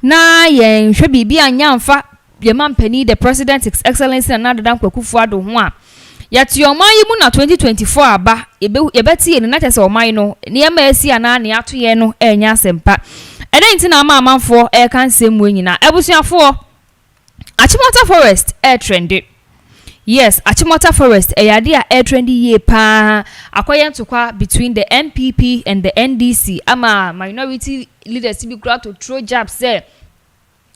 na yenhwe bibi anyamfa ye mampani the president his excellency na Nana Kwakufu Addo ho a yati oman yi mu na 2024 aba yebeti ye na tese oman no ne ma asi ana ne ato ye no enya sempa eden na amanfo kan semu nyina ebusuafo Achimota Forest trended. Yes, Achimota Forest yade a trendy ye pa akoyentokwa between the MPP and the NDC ama minority leaders be crowd to throw jabs say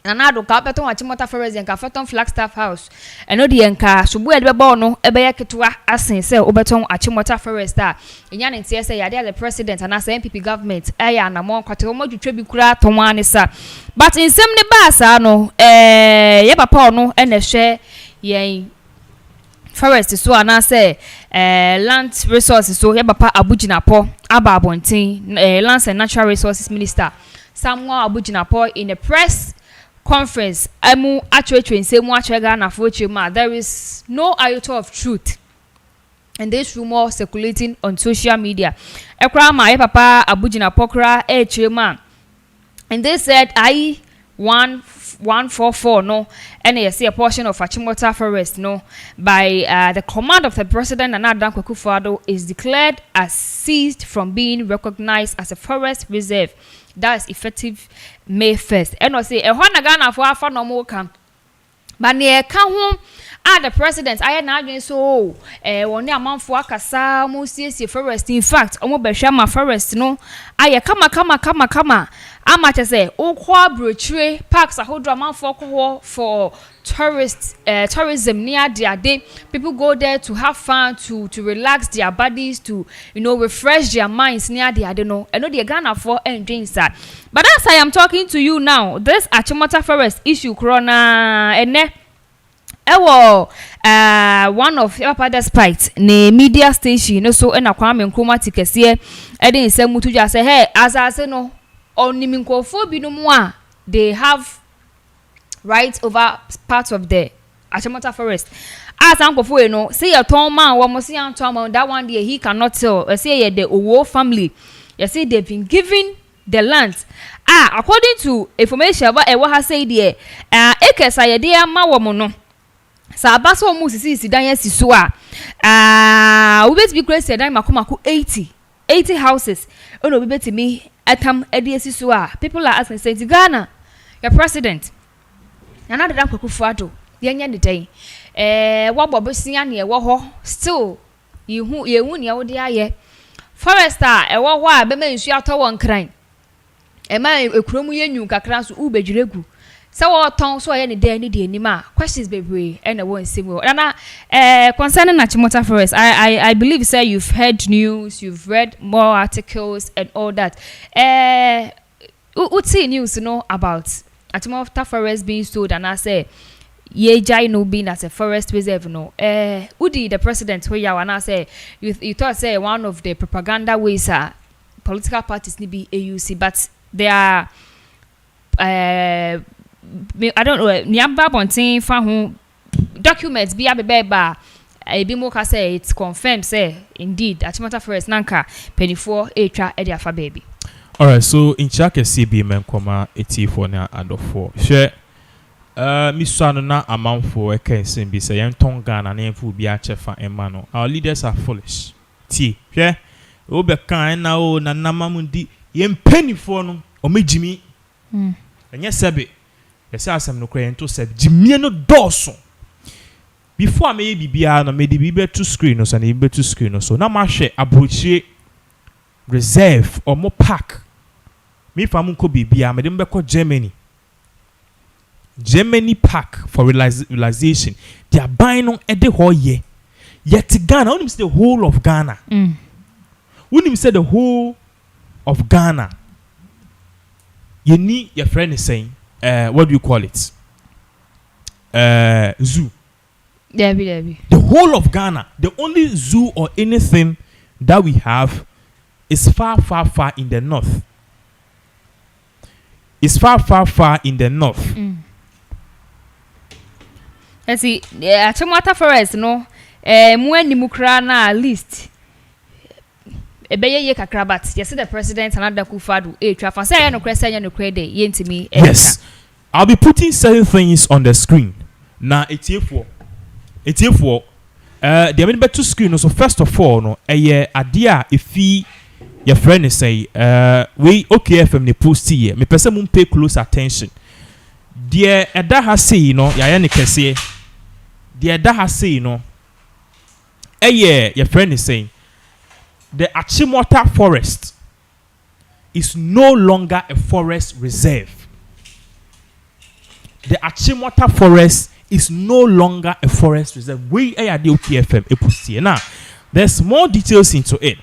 anado ka peton Achimota Forest and ka feton Flagstaff House eno de enka subu e be bo no ebe ye ketwa asen say obeton Achimota Forest a enya ne tie say yade the president and as MPP government ya na mo kwate mo dwetwe bi kura tonwane sa but in sem ne ba sa no ye papa no ene hwe yen forest so ana say land resources so yebapa abuginapo ababontin lands and natural resources minister Samuel Abuginapo in a press conference amu atwetwe nsemu atwega na fochima there is no iota of truth and this rumor circulating on social media ekra ma papa Abuginapo kra echema and they said I 144 no and you see a portion of Achimota forest no by the command of the president Nana Dankwa Akufo-Addo is declared as ceased from being recognized as a forest reserve that is effective May 1st and I say ehwana Ghana for afa no mo kam but ne ka ho the president I na adwen so woni amanfo akasa mo siesie forest in fact omo behwa ma forest no aye kama ama say ukwa brochure parks ahodro amanfo ko for tourism near their day people go there to have fun to relax their bodies to refresh their minds near their day no and no the Ghana for enjoying that but as I am talking to you now this Achimota forest issue corona ene ewo one of your despite ne media station no so na Kwame Nkrumah tikese e dey say mutu ja say hey asase no oniminkofo binumu a they have rights over parts of the Achimota forest as ankofo e no say your ton man wo mo say anton man that one day he cannot tell say the Owo family you see they've been given the land according to information about ewa ha say there acres aye dey ama wo mo no sa abaso mu sisi dan yasiso we bet be crazy dan makomako 80 houses ono we bet me atam ede yasiso people are asking say Ghana your president Nana Dankwa Akufo-Addo ye nya de dan wo bobosia na e wo ho still yehu ne wo de aye forest e wo ho be ma nsu atọ nkran e ma ekuromu yenyu kakra so ubedwiregu so what tongue so any day any day anima questions baby and one same and concerning Achimota forest I believe say you've heard news you've read more articles and all that what see news about Achimota forest being sold and I say ye jai no being as a forest reserve no Udi the president who ya and I say you thought say one of the propaganda ways political parties need be AUC but they are I don't know nyamba bontin fa ho documents bi abeba ebi mo ka say it's confirmed say indeed Achimota forest nanka penifo etwa e dia fa baby. All right, so in chake CB men koma etifo na adofo hwe misano na amanfo e kan sim bi say yenton Ghana na enfu bi a chefa ema no our leaders are foolish ti hwe obe kan na o na namamundi yempenifo no o mejimi enye sebe yes asem no kra ento said jimie no doso before me bibia no me di bibe to screen no so na bibe to screen no so na ma hwe abrochie reserve or mo park me fam nko bibia me dem be ko Germany park for realization they are buying on ede ho ye yet Ghana when say the whole of Ghana when you say the whole of Ghana you need your friend is saying what do you call it? Zoo. Debbie. The whole of Ghana, the only zoo or anything that we have is far in the north. It's far in the north. Let's see, Achimota forest, no, mweni mukra na list. Ebeye ye kakrabat. Yes, the president Nana Dankwa Akufo-Addo. Trafa say no kwese no kwede yentimi. Yes. I'll be putting certain things on the screen. Now it's here for the main better screen so first of all no idea if your friend is say we okay FM ne post here me person mun pay close attention. Dear Eda has say no ya ne kese. Dear Eda has say no your friend is saying the Achimota forest is no longer a forest reserve. The Achimota forest is no longer a forest reserve. We are the OPFM. Now, there's more details into it.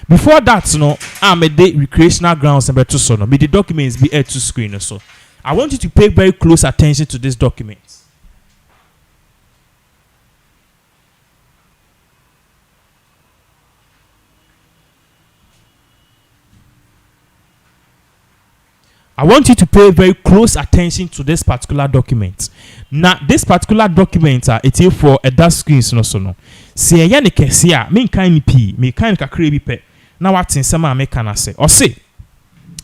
Before that, I made the recreational grounds number 2 so may the documents be aired to screen or so. I want you to pay very close attention to this document. I want you to pay very close attention to this particular document. Now, this particular document it's here for a dark screen no. See ya ne kesi a me kan ni pi, me kan kakra bi pe. Na watin sama me kan ase. Or say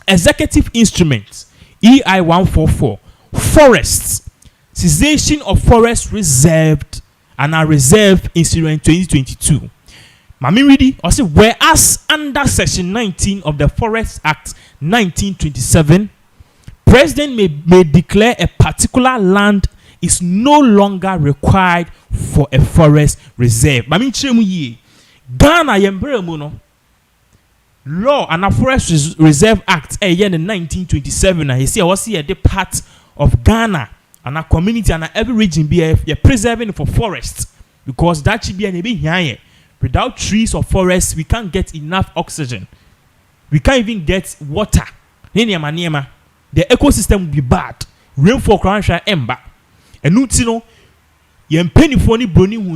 executive instrument EI 144 forests cessation of forest reserved and are reserved instrument 2022. Mami ready? Or say whereas under section 19 of the Forest Act 1927, President may declare a particular land is no longer required for a forest reserve. Mami chemu ye Ghana yembre mu no law and a Forest Reserve Act in 1927 and he say was here the part of Ghana and a community and every region be preserving for forests because that should be an here. Without trees or forests, we can't get enough oxygen. We can't even get water. The ecosystem will be bad. Rainfall crunch ember. And no, you penny for any brony who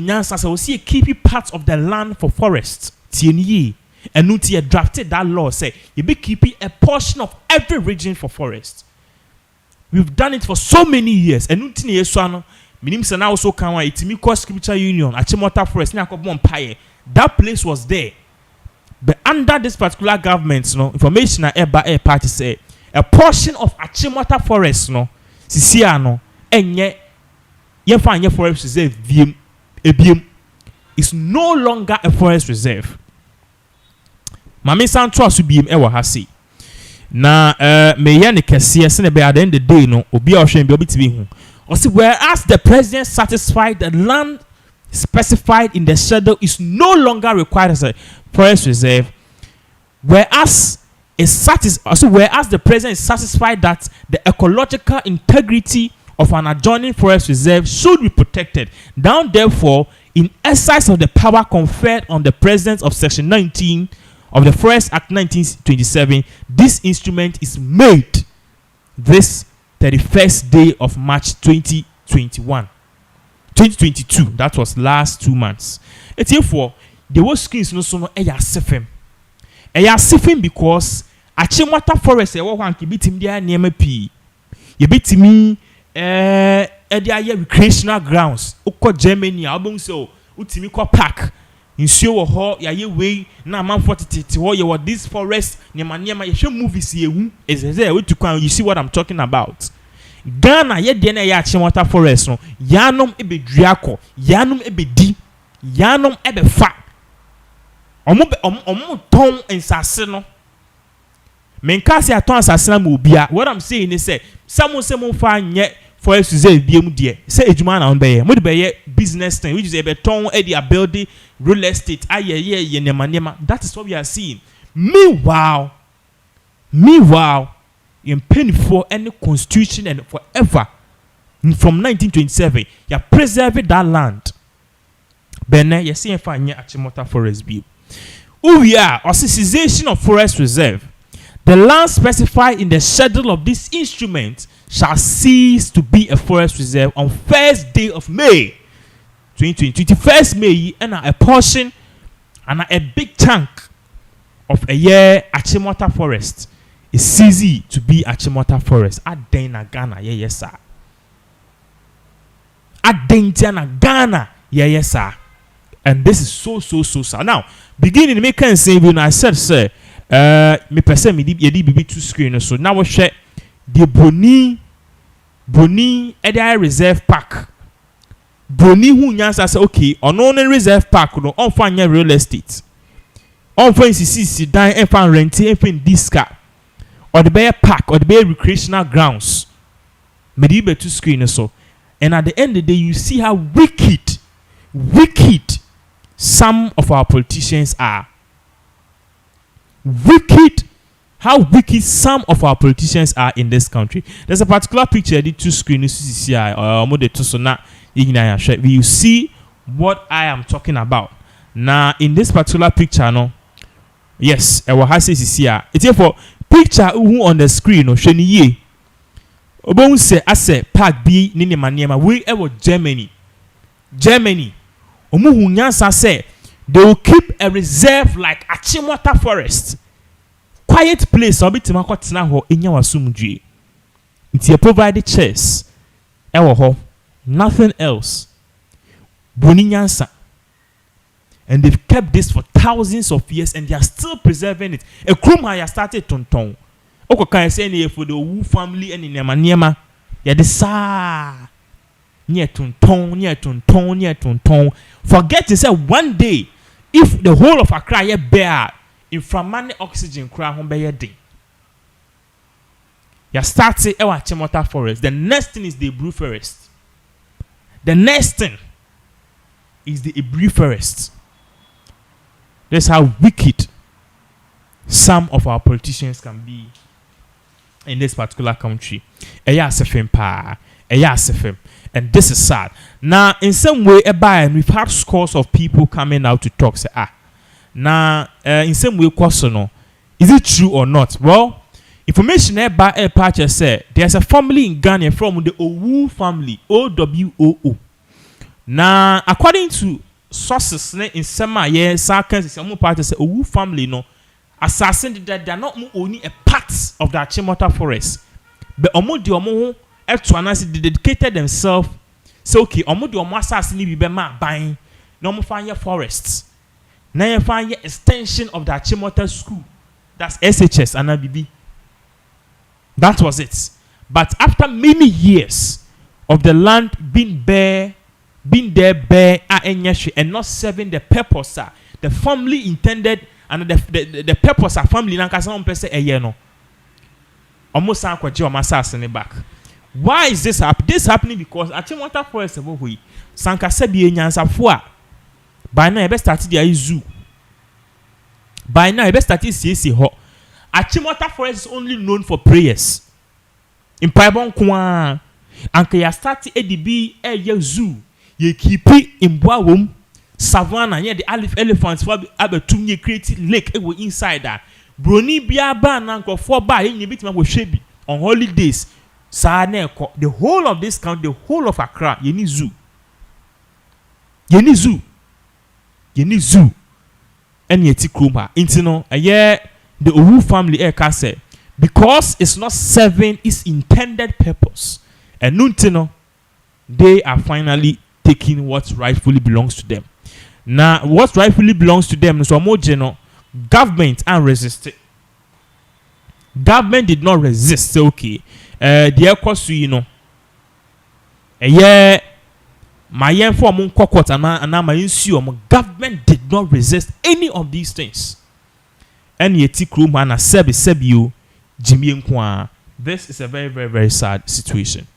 will see keep parts of the land for forests. TNE. And no, drafted that law say you be keeping a portion of every region for forests. We've done it for so many years. And no, minim se na also kan wa itimi cross scripture union Achimota forest na akobon paye that place was there, but under this particular government information na eba air party say a portion of Achimota forest sisia no enye ye fa anye forest reserve ebiem is no longer a forest reserve. Mame santo aso biem e wo ha sei na me ye ne kese se ne be at the end of the day no obi a ohwe bi obitimi hu. Whereas the president satisfied the land specified in the schedule is no longer required as a forest reserve, whereas the president is satisfied that the ecological integrity of an adjoining forest reserve should be protected. Now, therefore, in exercise of the power conferred on the president of Section 19 of the Forest Act 1927, this instrument is made this 31st day of March 2022. That was last 2 months. It's therefore the worst screens no so eya sefem. Eya sefem because Achimota forest e wo hwan ke bitim dia niam pi. Ye bitimi e dia ye recreational grounds. Ukọ Germany a obon so utimi ko park. Nsuo wo ho ya ye we na amanfo tete ho ye wo this forest niam ye hwe movies ye hu ezeze we to kwan. You see what I'm talking about. Ghana ye de na ya Achimota forest no yanom ebeduako yanom ebedi yanom ebefa omo ton ensase no menka se aton asase na mo bia. What I'm saying is say some fa nye forest reserve biem de say ejuma na on be mo de be business thing which is e be ton e dey building real estate ye nema. That is what we are seeing. Meanwhile in penny for any constitution and forever from 1927 you preserve that land. Bene you see if I near Achimota forest view. We are or cessation of forest reserve. The land specified in the schedule of this instrument shall cease to be a forest reserve on 1st day of May 2020. 21st May and a portion and a big chunk of a year Achimota forest is easy to be Achimota forest. Adena Ghana, yes sir. Adena Ghana, yes sir. And this is so sad. Now, beginning to make sense when I said, sir, me person me di BB two screen so now we share the Boni Edi Reserve Park. Boni who nyasa say okay, on reserve park no on fanya real estate. On for CC dan and fan rent and disca. Or the bear park or the bear recreational grounds. Medibe to screen so. And at the end of the day, you see how wicked some of our politicians are. How wicked some of our politicians are in this country. There's a particular picture I did to screen. You see what I am talking about. Now, in this particular picture, no, yes, it's here for picture who on the screen no sheni ye obon se ase park bi ni maniema we ewo Germany omu nyansa say they will keep a reserve like Achimota forest, quiet place obitima kwatena ho enya wasumdwe. Nti provide chairs. Ewo ho. Nothing else. Bruni nyansa. And they've kept this for thousands of years and they are still preserving it. A krum ha ya started tonton. Oko kan say na for the Wu family and in niema. Ya de sa. Near tonton. Forget to say one day, if the whole of Accra ye bear inframan oxygen cry home be day. You start say ewa Chimota forest. The next thing is the Ebru forest. The next thing is the Ebru forest. That's how wicked some of our politicians can be in this particular country. Eya sefem pa. Eya sefem. And this is sad. Now, in some way, we've had scores of people coming out to talk. Say, now, in some way, question, is it true or not? Well, information by a patch say there's a family in Ghana from the Owu family, OWOO. Now, according to sources in some years, some parties say Owu family no assassin that they're not only a part of the Chimota forest, but omo they dedicated themselves. So okay, omo assassin ni be ma buying no mo find forests. Now you find extension of the Chimota school. That's SHS and ABB. That was it. But after many years of the land being there bare and not serving the purpose, the family intended and the purpose of family nankasa person no. Almost sankwaji o assassin back. Why is this happening? This happening because Achimota forest abohui sankasa bi enyansa fo a by now e start their zoo. By now e start CC ho. Achimota forest is only known for prayers. In Paibon kwa anka ya start EDB zoo. Ye keep in Boawum savannah here the elephants for abetum ye create lake inside that. Broni biaba nanko 4 bar in bit ma shebi on holidays. The whole of this country, the whole of Accra, you need zoo. And yet Kruma. Intino, a year the Owu family air castle because it's not serving its intended purpose. And Nuntino, they are finally taking what rightfully belongs to them. Now, what rightfully belongs to them is more government and resisted. Government did not resist. Okay. The course my for mon court and my ensure government did not resist any of these things. And yet man sebi Jimmy Nkwa. This is a very, very, very sad situation.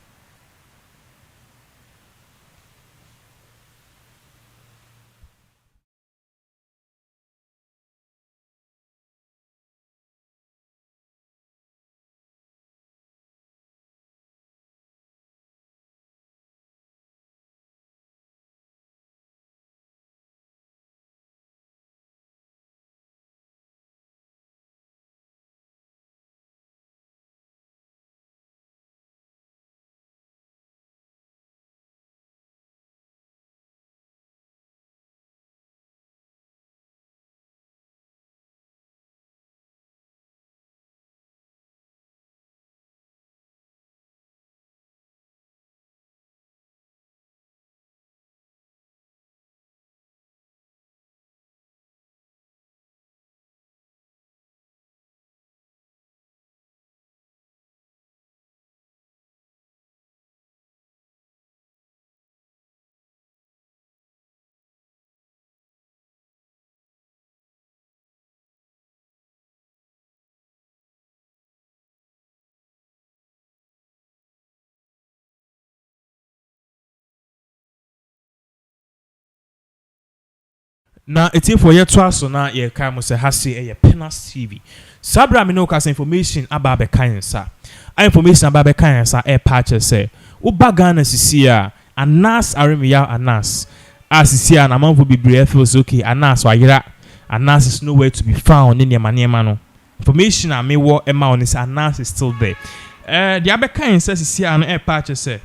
Now it's for your trust so now ye kai mo se hasi a Pinax TV. Sabra me no cast information about the kind sa. Information about the kind sa e patch say. U bagana sisia anas aremia anas. Asisia na manfo bebre feels okay anas wa yira. Anas is nowhere to be found in your no. Information I may war Emma on this anas is still there. The other kind says sisia and e patch say.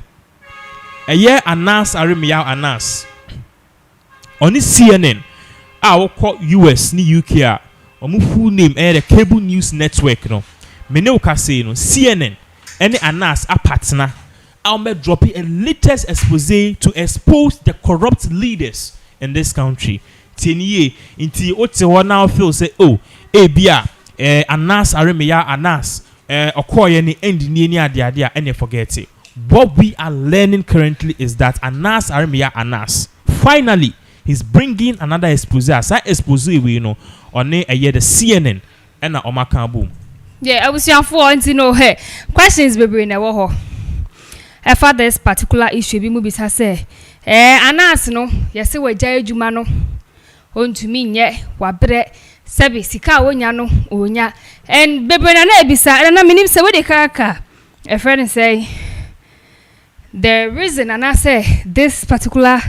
A year anas aremia anas. On this CNN I call US ni UK a full name the cable news network no me ne ka say no CNN any anas a partner I'll drop a latest expose to expose the corrupt leaders in this country. Tenye inti ote now feel say oh bia anas aremeya anas okoye ni endi ni adia and forget it. What we are learning currently is that anas aremeya anas finally he's bringing another expose. As I expose we on a year the CNN and na omaka boom. Yeah, I was young for and know hey questions baby na wo ho. For this particular issue bi mu bisa say anas no yesi we jay adwuma no ontumi nye wabre sabi sika wonya no onya and baby na bisa na minim say we dey kaka a friend say the reason and I say this particular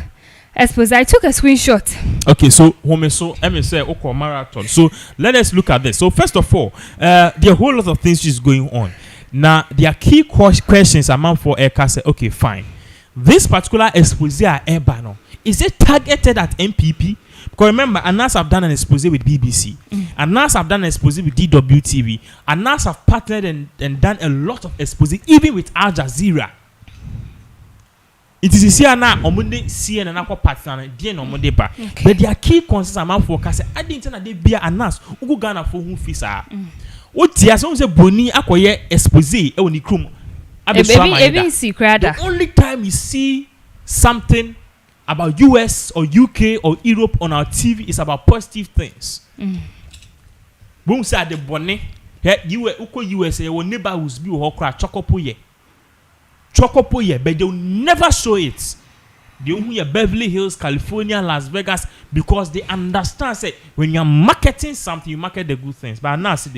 expose I took a screenshot. Okay, so let me say okay marathon. So let us look at this. So first of all, there are a whole lot of things is going on. Now there are key questions among for Eka say okay fine. This particular expose Ebano, is it targeted at MPP? Because remember, Anas have done an expose with BBC. Anas have done an expose with DWTV. Anas have partnered and done a lot of expose even with Al Jazeera. It is here now on Monday CNN and aqua partner dear no Monday ba. But there are key concerns among for Kase. I didn't know they be Anas who Ghana for whom fisa. What dear some say Boni akoye expose e woni krum. The only time you see something about US or UK or Europe on our TV is about positive things. Boom say the Boni you uko USA your neighborhoods be ho kra chokopoye. Chocopoye, but they'll never show it. They only Beverly Hills, California, Las Vegas, because they understand say when you're marketing something, you market the good things. But Anasi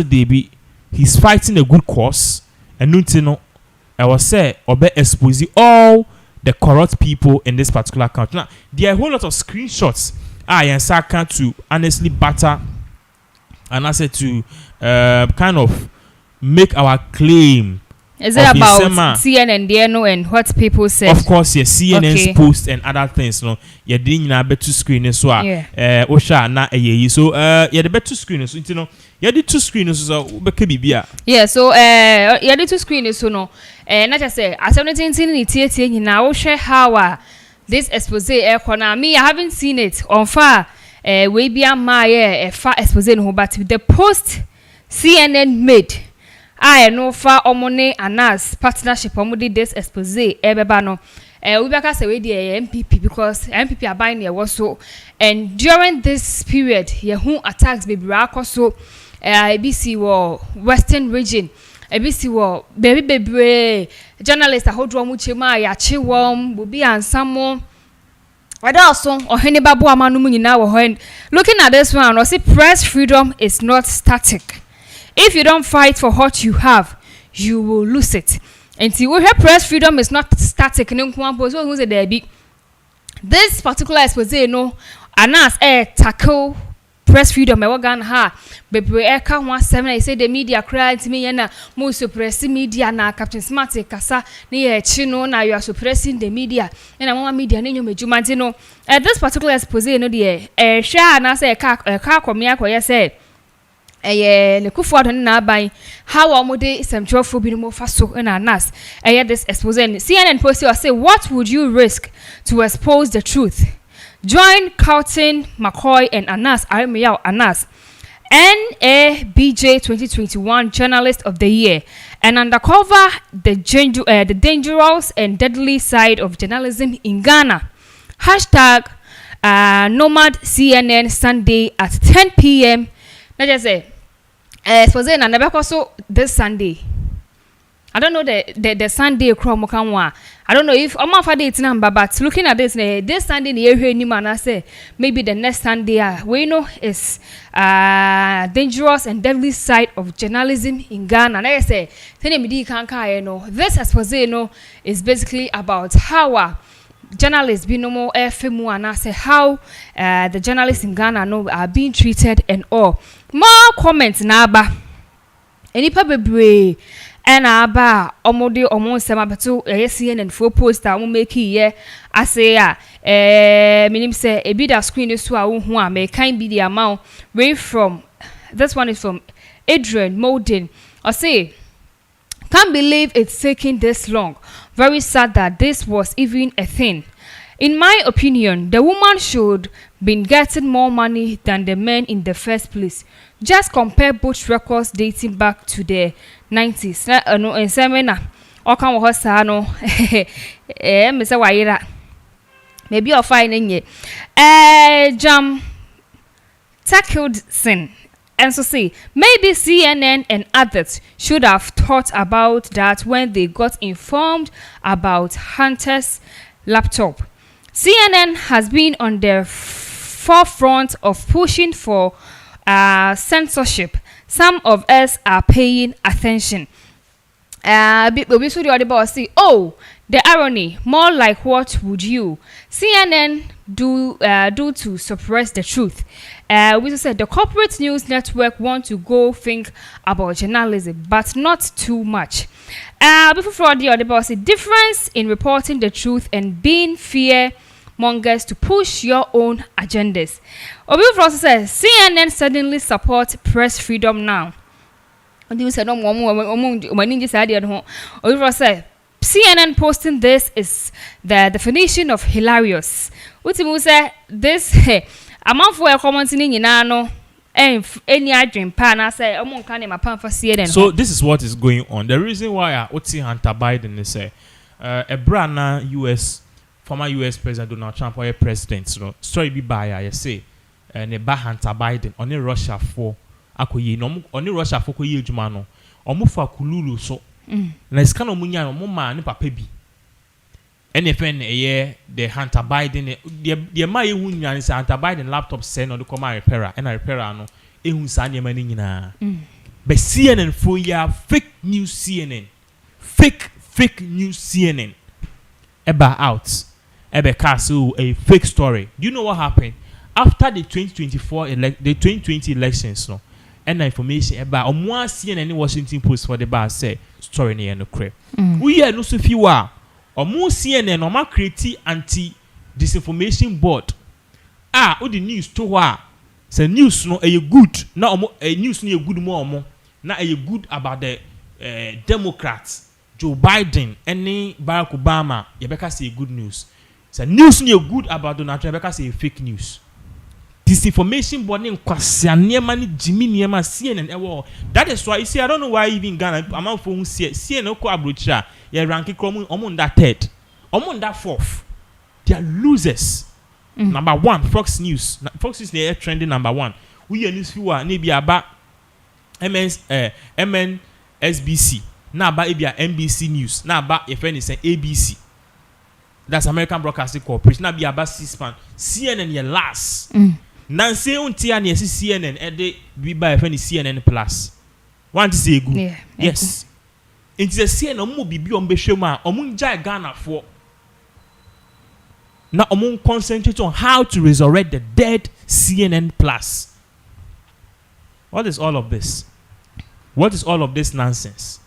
Debi, he's fighting a good cause, and Nuntino, I was say, obe expose all the corrupt people in this particular country. Now, there are a whole lot of screenshots. And Saka to honestly batter, and I said to kind of make our claim. Is it about CNN and what people say? Of course, yes, CNN's post and other things. No, you're doing a better screen as well. Osha na ye. So you're the better screen. So you know, you did two screens. So be yeah. So you did two screens. So no, not just say as I'm not saying it now. Share how this expose economy. I haven't seen it on far. We be a my far expose no, but the post CNN made. I know for Omone Anas partnership omudi this expose ebeba no we beka say we the MPP because MPP are buying here also and during this period ye who attacks baby rakoso ABC wo western region ABC wo baby journalist ahodro mu chema ya chiwom bubi ansamo also ohene babu amanu mu nyina wo ho looking at this one I see press freedom is not static. If you don't fight for what you have, you will lose it. And see, we have press freedom is not static. This particular expose, Anas tackle press freedom. I work on her. But we can't want 7. I say the media cried to me and most suppressing media na Captain Smart Kasa near Chino. Now you are suppressing the media. And I want media name you Majumantino. This particular expose, share and I say a car comia say. Le kufuado na ban how amode semtrofo bi no faso na nas this expose CNN post you say what would you risk to expose the truth. Join Carlton McCoy and Anas Arimiao Anas NABJ 2021 Journalist of the Year and undercover the dangerous and deadly side of journalism in Ghana. Hashtag Nomad CNN Sunday at 10 p.m. Now just say expose na never so this Sunday. I don't know the Sunday kromokanwa. I don't know if I'm for date number, but looking at this Sunday near here ni man I say maybe the next Sunday we know is dangerous and deadly side of journalism in Ghana. And I say this expose is basically about how journalists be no more FM and I say how the journalists in Ghana are being treated and all. More comments na ba. Any pabebre and aba omode omon sema beto CNN for poster omo make here I say minim say e be that screen so a hu a me kind be the amount way from this one is from Adrian Molden. I say Can't believe it's taking this long. Very sad that this was even a thing. In my opinion, the woman should been getting more money than the men in the first place. Just compare both records dating back to the 90s. No, in seminar, oka wo hosa no. Me say wayira. Maybe you're finding it. Jam tackled sin. And so say, maybe CNN and others should have thought about that when they got informed about Hunter's laptop. CNN has been on the forefront of pushing for censorship. Some of us are paying attention. Oh, the irony. More like, what would you CNN do to suppress the truth? We said the corporate news network want to go think about journalism, but not too much. Before the boss, difference in reporting the truth and being fear mongers to push your own agendas. Obi also says CNN suddenly supports press freedom now. Obi said no CNN posting this is the definition of hilarious. Utimu say this amount for commenting in no any dream pan I say among can my pan for CNN. So this is what is going on. The reason why I Oti Hunter Biden is a brand US former US President Donald Trump or president, so story be by I say and a Hunter Biden on Russia for akoye no on Russia for koye adwuma no omufa kululu so na sika no munya no ma ne papa bi ene fen the Hunter Biden the ma ehu nyan say Hunter Biden laptop say no the come repairer and repairer no ehu sa ne ma ni nyina but CNN for ya fake news CNN fake news CNN eba out ebe castle a fake story. Do you know what happened after the 2020 elections no and the information about omo CNN in Washington Post for the bar say story near no crap. We hear no so few omo CNN omo create anti disinformation board. O the news to wa say news no e good na omo news no e good more omo na e good about the Democrats Joe Biden and Barack Obama yebeka say good news. Say news no e good about Donald Trump yebeka say fake news. Disinformation board in Kwasianiema ni Jimmy Niema CNN ewo. That is why you see I don't know why even Ghana amount for CNN ko abrocha ye ranking krom on that third. On that fourth. They are losers. Number 1 Fox News. Fox News they are trending number 1. We news viewer na be aba MNSBC. Na aba e be NBC News. Na aba if any say ABC. That's American Broadcasting Corporation. Na be aba C-SPAN. CNN ye last. Nancy untia ne CNN ede bi ba efe ni CNN Plus. Want to say good? Yeah, yes. Into the CNN omo bibi on behwem a omo njai Ghana for. Now omo concentrate on how to resurrect the dead CNN Plus. What is all of this? What is all of this nonsense?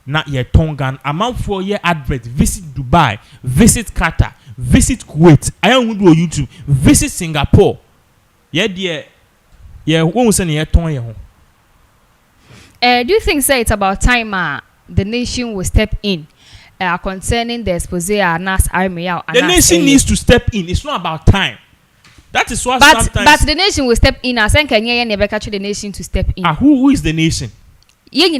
Not yet Tongan amount for year advert. Visit Dubai, visit Qatar, visit Kuwait. I am going to YouTube. Visit Singapore. Yeah, won't send your tongue. Do you think say it's about time the nation will step in concerning the expose Nas Army? The nation needs to step in. It's not about time. That is what sometimes. But the nation will step in. I think Kenya never catch the nation to step in. Who is the nation? Yes,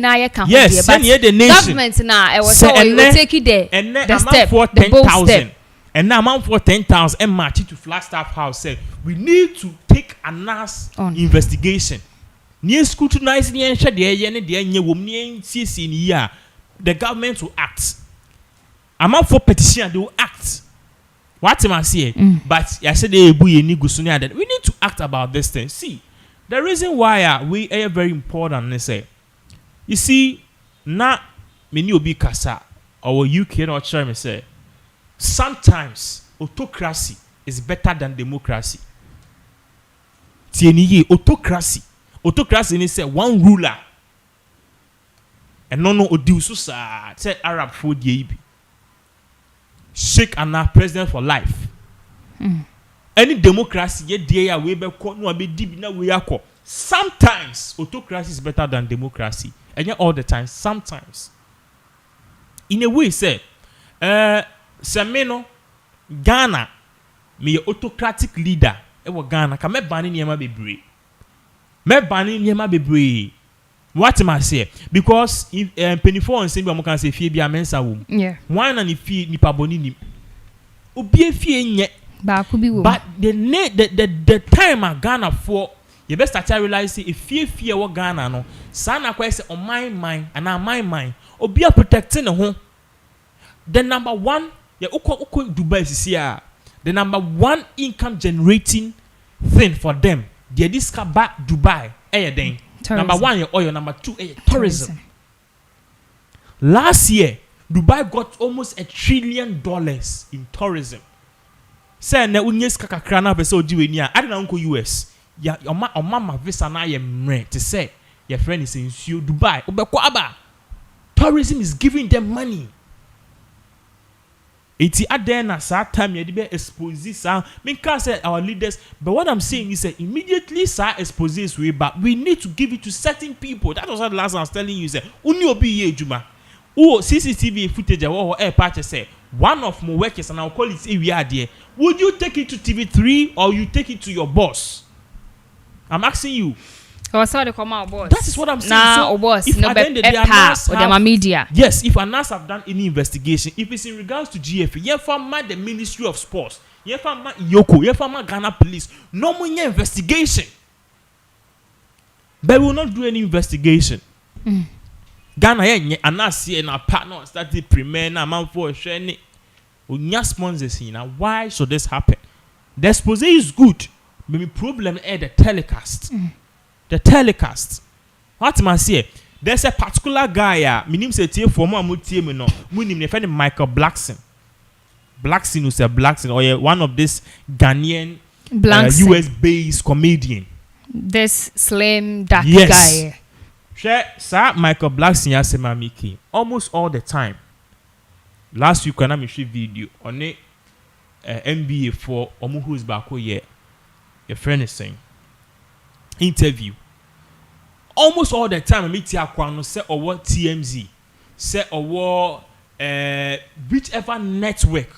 but the nation. Government now, I was will take you there. And the step for the bold step. And now amount for 10,000 and match it to Flagstaff House said we need to take a NAS investigation. Near scrutinize the answer the government will act. Amount for petition they will act. What am I saying? But I said we need to act about this thing. See, the reason why we are very important is say you see na many obi kasa or UK or China say sometimes autocracy is better than democracy. Tieniye autocracy. Autocracy is say one ruler. And no odi so sa say Arab food ye bi. Sheikh Anna president for life. Any democracy ye dey we be ko no be di na we akọ. Sometimes autocracy is better than democracy. And yet all the time sometimes. in a way say semeno Ghana me autocratic leader e wo Ghana ka me bani niema bebre what am I say because if penifo on say be am kan say fie bia mensa wo yeah why na ni fie ni paboni ni obi fie nye ba ku bi wo but the time a Ghana for you best start realize say if fie wo Ghana no sa na kwa say on my mind and on my mind obi a protecting ne ho the number one yeah uko Dubai is the number one income generating thing for them they this back Dubai then number one your oil number two tourism. Last year Dubai got almost $1 trillion in tourism. Say na unyes kakakra na pese ojiwe ni a ade na nko US ya mama visa na ye mre to say your friend is in Dubai obekwa aba tourism is giving them money. Iti adena sa time yedi be expose sa me can say our leaders but what I'm saying is that immediately sa exposes way back we need to give it to certain people. That was what last I was telling you say uni obi ye juma o CCTV footage wo air patch say one of my workers and I'll call it we are there. Would you take it to TV3 or you take it to your boss? I'm asking you. I was sorry to come out boss. That is what I'm saying. Nah, so boss, if no at the end of the day ANAS have media. Yes, if ANAS have done any investigation, if it's in regards to GFA, you from the Ministry of Sports, you from Yoko, you from Ghana Police, no more investigation. But we will not do any investigation. Ghana ANAS here and our partner started premier na man for sharing unya sponsors here. Now why should this happen? The expose is good, but the problem is the telecast. The telecast. What am I say? There's a particular guy. My name say tie for mo amutie me no. My name ne friend Michael Blackson. Blackson who say Blackson or one of this Ghanaian US based comedian. This slim dark guy. Share sir Michael Blackson ya say mamiki almost all the time. Last week when I shoot video on it NBA for omo who's back here. Your friend is saying interview almost all the time me tia kwano say or what TMZ say or what whichever network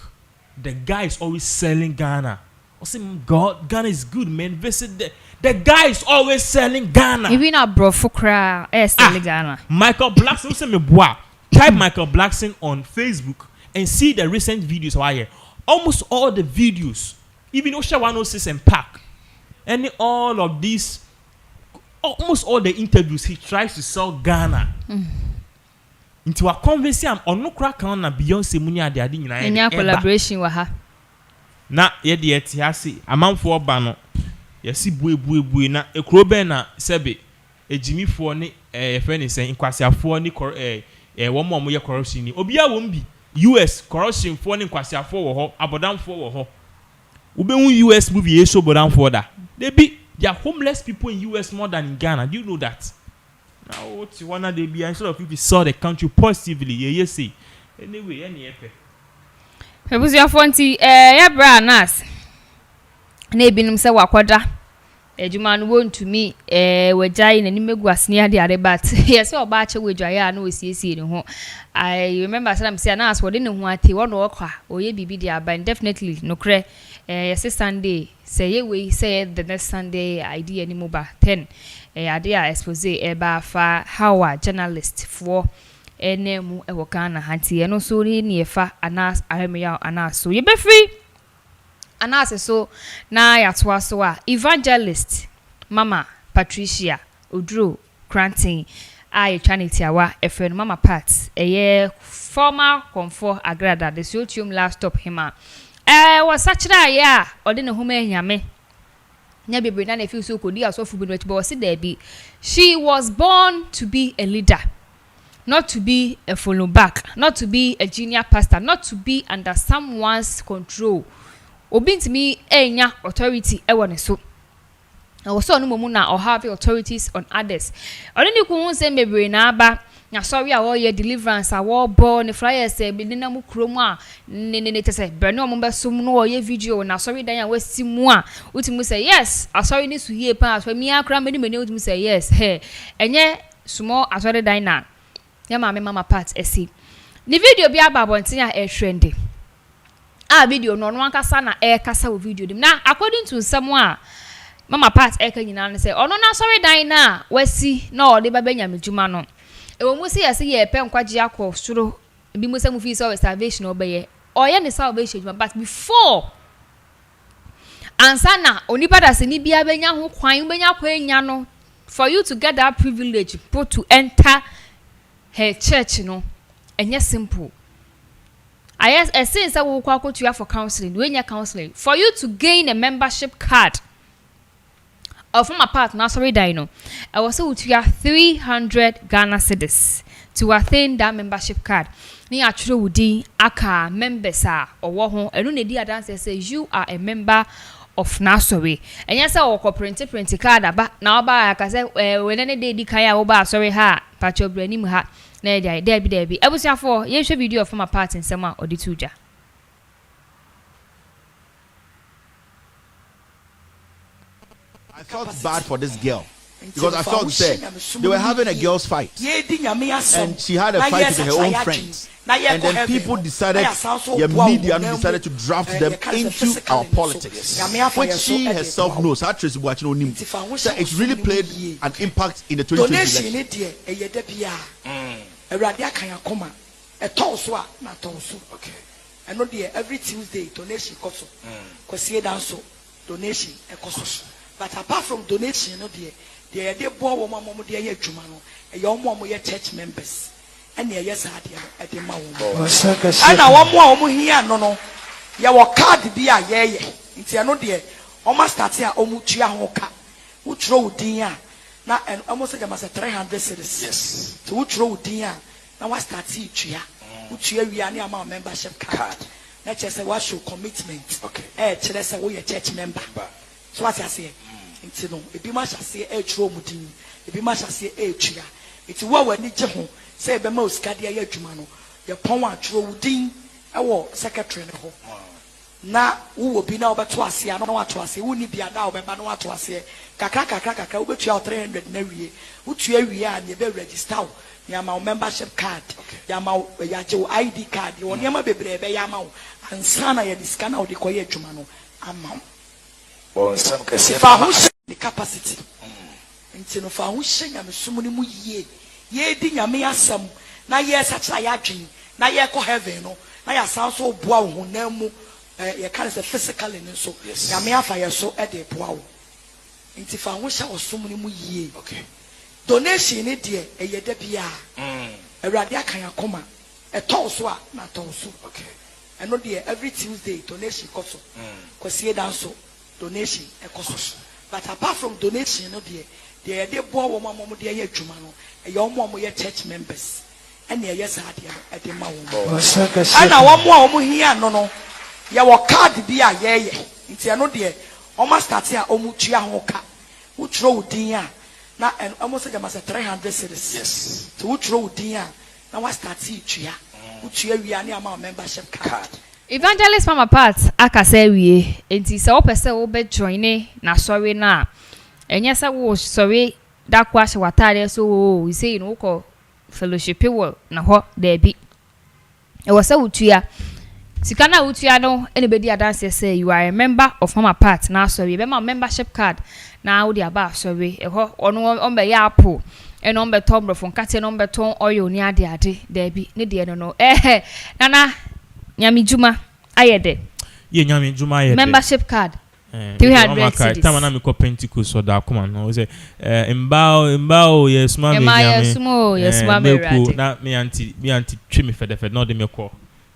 the guy is always selling Ghana. I say God Ghana is good man visit the guy is always selling Ghana even a bro fukra selling Ghana. Michael Blackson say me boy type Michael Blackson on Facebook and see the recent videos why here almost all the videos even Osha 106 and Park and all of these almost all the interviews he tries to sell Ghana into a conversation on no crack on na Beyonce muni ade ade nyina enya collaboration wa ha na ye de eti ase amanfo ba no ye si buebue na ekro ben na sebe ejimifo ne friend sen nkwasiafo ni wo mo ye corruption ni obi a wo mbi US corruption fo ne nkwasiafo wo ho abodamfo wo ho ubehun US movie e show bodamfo da they be there are homeless people in US more than in Ghana. Do you know that? Now, what you wanna they be? Instead of if you saw the country positively, yeah, see. Anyway, any effect. Was your fonty? Yeah, Branas. Maybe him say wakwada. Juman won't to me. We jai in any megwas near the other, but yes, so batch we jaya no see in home. I remember some saying us what didn't want to one walker or ye be there, but definitely no cray. Yes, Sunday. Say we say the next Sunday idea any mobile 10 idea expose eba fa Howard journalist for enemu e Ghana hanti eno so ni fa anas ahemya anas so ye be free anas so na yatoa so a evangelist Mama Patricia Odro Cranting I chanity awa efren Mama Pat former comfort agrada the sotium last stop hima was such that yeah or didn't home nyame nya bebre na feel so kodi asofu bi no but was there be she was born to be a leader, not to be a follow back, not to be a junior pastor, not to be under someone's control. Obi ntimi enya authority e won so also no momu na or have authorities on others. Only ku hu say bebre na aba na sorry a wo deliverance a wo bo ne flyers e bi na mu krom a ne tese be no mo be sum no wo video na sorry dan a wasi mu a utimu say yes a sorry ni su hie pa so mi akra me ni utimu say yes he enye sumo asori dan na ya Mama Pat esi Ni video bi ababontin a trending. Video no no ankasa na kasa wo video dim. Na according to someone Mama Pat eka nyina ne say ono na sorry dan na wasi na o de ba benya medjuma no. E wo mu se yase ye pe nkwaje akọ soro bi mu se mu fi so salvation obeye. Oye ne salvation but before ansana onipa da se ni bia benya ho kwan benya kwanya no for you to get that privilege put to enter her church no enye simple. I say say we kwa to for counseling when you counseling for you to gain a membership card of my part now sorry dino I was so to 300 Ghana cedis to attain that membership card ni atro wudi aka members are or ho enu ne di adanse say you are a member of Nasori and yes I print card aba na oba aka say when any day di kan ya oba sorry ha patcho brani mu ha na there be ebusiafo ye hwe video of my part nsem a odi tuja. I felt bad for this girl because I felt sad. They were having a girls' fight, and she had a fight with her own friends. And then people decided, the media decided to draft them into our politics, which she herself knows. Actress watching on him, so it really played an impact in the 2020 election. Okay. I know every Tuesday donation cost. Donation cost. But apart from donation, no dear, they bought one more dear Jumano, a young woman, church members, and yes, I at the mouth. And I want more here, no. Your card be a yea, it's no dear, almost starts here, Omuchia Hoka, which road dear, now and almost like a 300 cedis. Yes, to which road dear, now I start each year, which year we are near my membership card. Let's just say, what show commitment? Okay, let's say, we a church member. So what I say, it's no. If you must say a true mutin, if you must say a chia, it's what we need to say. The most cardia jumano, your power true din, our secretary. Now, who will be now but to us? I don't know what to say. Who need be now, but no what to say. Kaka, which you are 300 Mary, which we are near register. Yama membership card, Yama Yajo ID card, you want Yama Bebre, Yama, and Sana Yadiscana or the Koye Jumano amount. If I was the capacity, and if I was saying I'm assuming ye ding a mere some, now yes, such a yaching, now ye co heaven, no, now ya sound so bow who nemo, your kind of physical and so, Yamia fire so at the bow. And if I wish I was so many ye, okay. Donation in dear, a yedepia, a radia can come, a tall swat, not also, okay. And no dear, every Tuesday donation cost, because ye dance so. Donation a cost. But apart from donation, no dear, they bought one more dear Jumano, a young one with church members, and yes, at the mouth. And I want more here, no. Your card be a yea, it's no dear, almost starts here, Omuchia Hoka, which road dear, now and almost like a 300 cedis. Yes, to which road dear, now I start each year, which year we are near my membership card. Evangelist Mama Pat aka say we enti se wo pese wo be join na sorry na enye se wo sorry da kwa hye watare so we say no ko fellowship wo na ho da bi e wo se wutua sika na wutua no ene be di adanse say you are a member of Mama Pat na sorry be ma membership card na wo di aba sorry e ho ono on be ya apple eno on be tombo fon kate no be ton oil ni ade da bi ne de no nana Nyami Juma ayede. Ye Nyami Juma ayede. Membership card. 300 cedis. Tama na me ko Pentecost so da come no say mbao yes ma me Nyami. Yes ma me rade. Na me anti twi me fede no de me call.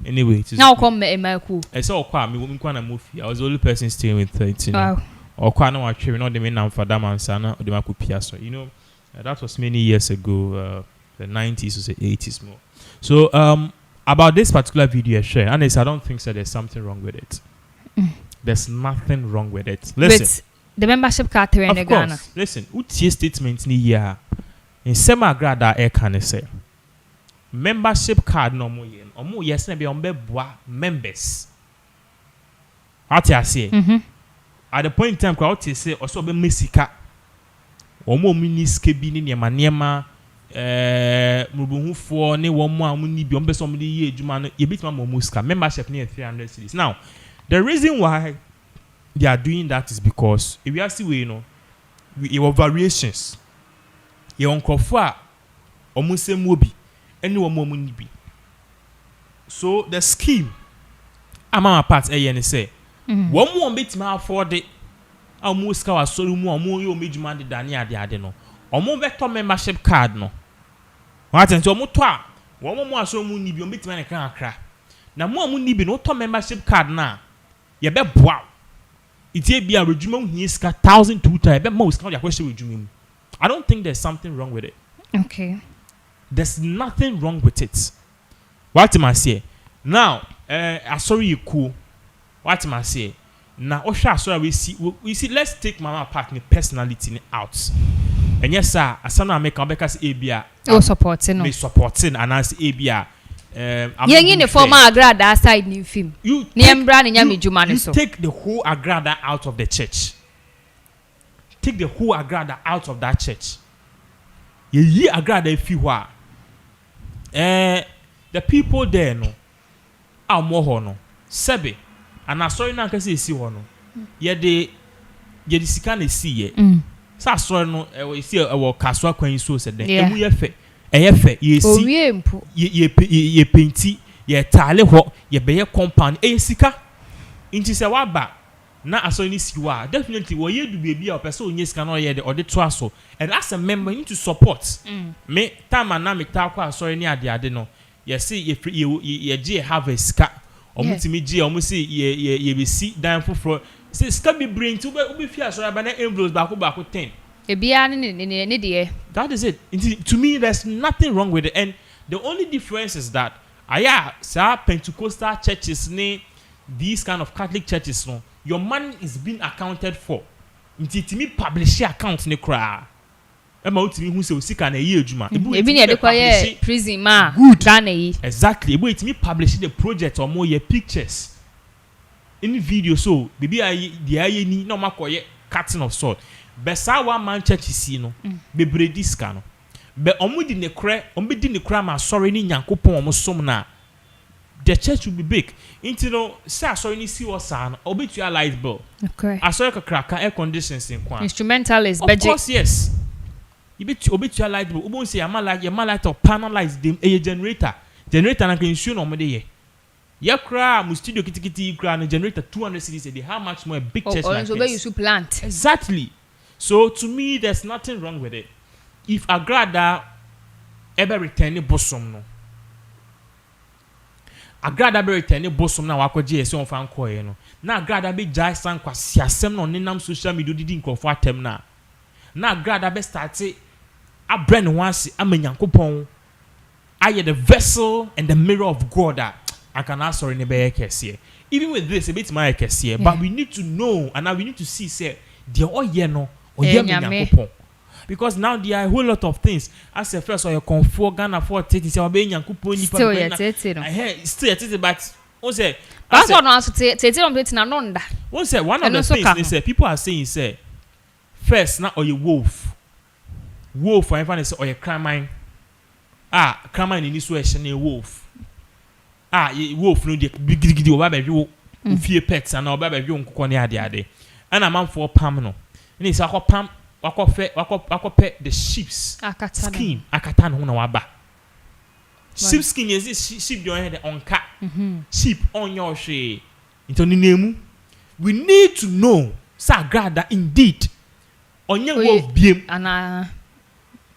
Anyway, it is. Now come me ku. I saw kwa me nkwa na mofi. I was the only person staying with 13. Wow. Okwa na wa twi no de me na mfada mansa na de ma ko pia so. You know, that was many years ago, the 90s or the 80s more. So about this particular video I share, and I don't think so there's something wrong with it. There's nothing wrong with it. Listen. With the membership card in the Ghana. Listen, utie statement ni ya. In sema grada e can say. Membership card no mo yen. Omo yes na be on be boa members. What you say? At the point in time, what you say also be mesika. Omo mini skebi ni niema mubuhufo ne wo mo amuni bi ombe so mo de ye adwuma no ye bitima mo muska membership near 300 cedis. Now the reason why they are doing that is because if we are see we know we have variations ye onkofo a omusem obi ene wo mo ni bi. So the scheme amama part ne say wo mo bitima afford it muska wa sori mu omo yo medjuma de dane ade no omo beto membership card no what and omo to a wo mo aso mu ni bi omo betima ne kan akra na mo amu ni bi no to membership card na ye be boa itie bi a redjuma hu iska 1000 2 be mo iska ya kwese redjuma mu. I don't think there's something wrong with it. Okay, there's nothing wrong with it. What am I say now? Sorry you cool. What am I say now? Osha sorry we see let's take mama part personality out. And yes sir, asana make because abia supporting me supporting and as abia in the former agrada side new film you take the whole agrada out of the church. Take the whole agrada out of that church. Ye agrada if you are the people there no are more no sebe and I saw you now can see no ye de sika na see ye sa so no we see e kaswa kwan so se den emu ye fe ye si ye painti ye tale ho ye be ye compound sika inti se waba na aso ni siwa definitely wo ye du bebi a person onye sika na ye de ode to aso and as a member you need to support me time na me ta kwa aso ni ade no ye see ye je have a sika omutimi je omusi ye be si dan foforo say sika be brain to be fi aso ba na envelopes ba ko 10 ebia ne de. That is it. To me there's nothing wrong with it, and the only difference is that Pentecostal churches these kind of Catholic churches no your money is being accounted for. To me publish account ne kra ema utimi hu se osika na ye adwuma ebi ne de kwaye prison ma Ghana yi exactly ebi itimi publish the project or more your pictures in video so bibi aye ni na makoye cutting of sword besa one man church si no bebre diska no be omudi ne kra ma sorry ni Nyankopon omosom na the church will be big. Into no say sorry ni see what san obetu your light bill. Okay. Aso crack air conditions in kwa. Instrumentalist budget. Of course yes. You obetu your light bill. Ubon say your light or panel lights dem a generator. Generator na can show no mo dey. Ya kra mu studio kitikiti kra na generator 200 cedis a day. How much more a big church like so this? You plant. Exactly. So to me there's nothing wrong with it. If agrada ever return bosom no agrada be return bosom na wakoje ese on fan koye no na agrada be jai san kwasi asem no nenam social media didi nkofo atem na agrada be start a brand once amanyankopon aye the vessel and the mirror of God I can ask sorry ne be kese even with this a bit my kese but we need to know and now we need to see say the oye no oye manyankopon. Because now there are a whole lot of things. As a first, or your comfort, Ghana for taking say obey Nyankopon ni still yet still yet but one say that's what no so tete on plate na nonda. One say one of the things they say people are saying say first now or you wolf for everyone say or you crime crime in this way a wolf wolf no dey gidi oba be you fear pets and oba be you nkoko ne ade and a man for pam no ni say akopam wakope the sheep's skin akata no na waba sheep skin is sheep don head on cat sheep on your hwe into ni nemu we need to know say agrada indeed onye wolf biem ana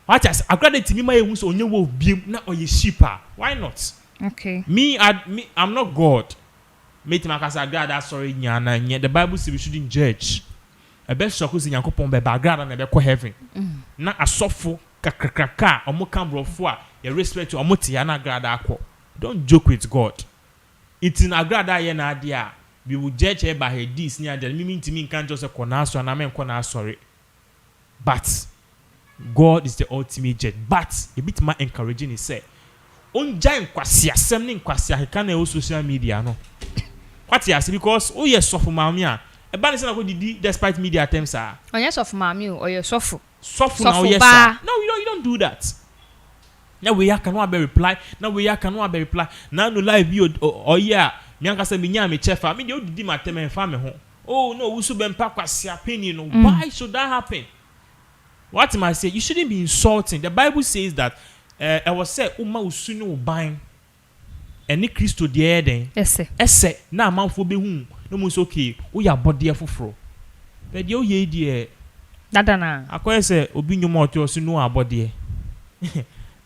what as agrada timi ma ehu so onye wolf biem na oye sheep why not okay I'm not God me timakasa agrada sorry nyana nye the Bible says we shouldn't judge. A best shock is in Yankopon be background and be heaven. Na asofo kakrakaka omo kambrofo a you respect to omo tiana grada akọ. Don't joke with God. It's in agrada ye na ade a we will judge her by her deeds near the meaning to me can just say kona so na men kona sorry. But God is the ultimate judge. But a bit more encouraging is say onja nkwasi asem ne nkwasi aheka na o social media no. What you say because oh yes sofo maami a a ban is not going to despite media attempts. Oh yes, of mommy or your sofu. Sofu now, yes. No, you don't do that. Now we cannot be reply. Now we cannot be reply. Now no live you or yeah. Me anka say me nya me chef. I mean you did my teme family home. Oh no, we should be kwasi opinion. Why should that happen? What am I saying? You shouldn't be insulting. The Bible says that I was said uma usunu buying any Christo the then. Ese na manfo be hu. No mo okay. We ya body afoforo. But you ye die. Dada na. Akoye say obi nyumo oto osunu abode.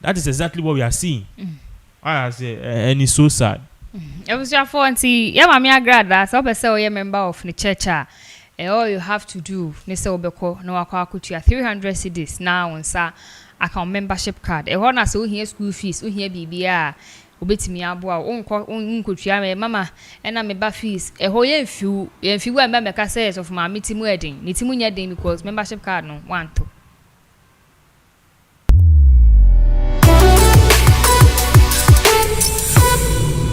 That is exactly what we are seeing. I say and it's so sad. It was your fault. Yeah, mami agrada. So person we member of the church. All you have to do, Nisa Obeko, no akwakutua 300 cedis now on sa account membership card. E ho na so here school fees, here bibia, obetimi aboa, unkotua me mama, na me ba fees. E ho ye mfiu we member ka say of ma metimu edin. Nitimu nya den because membership card no want to.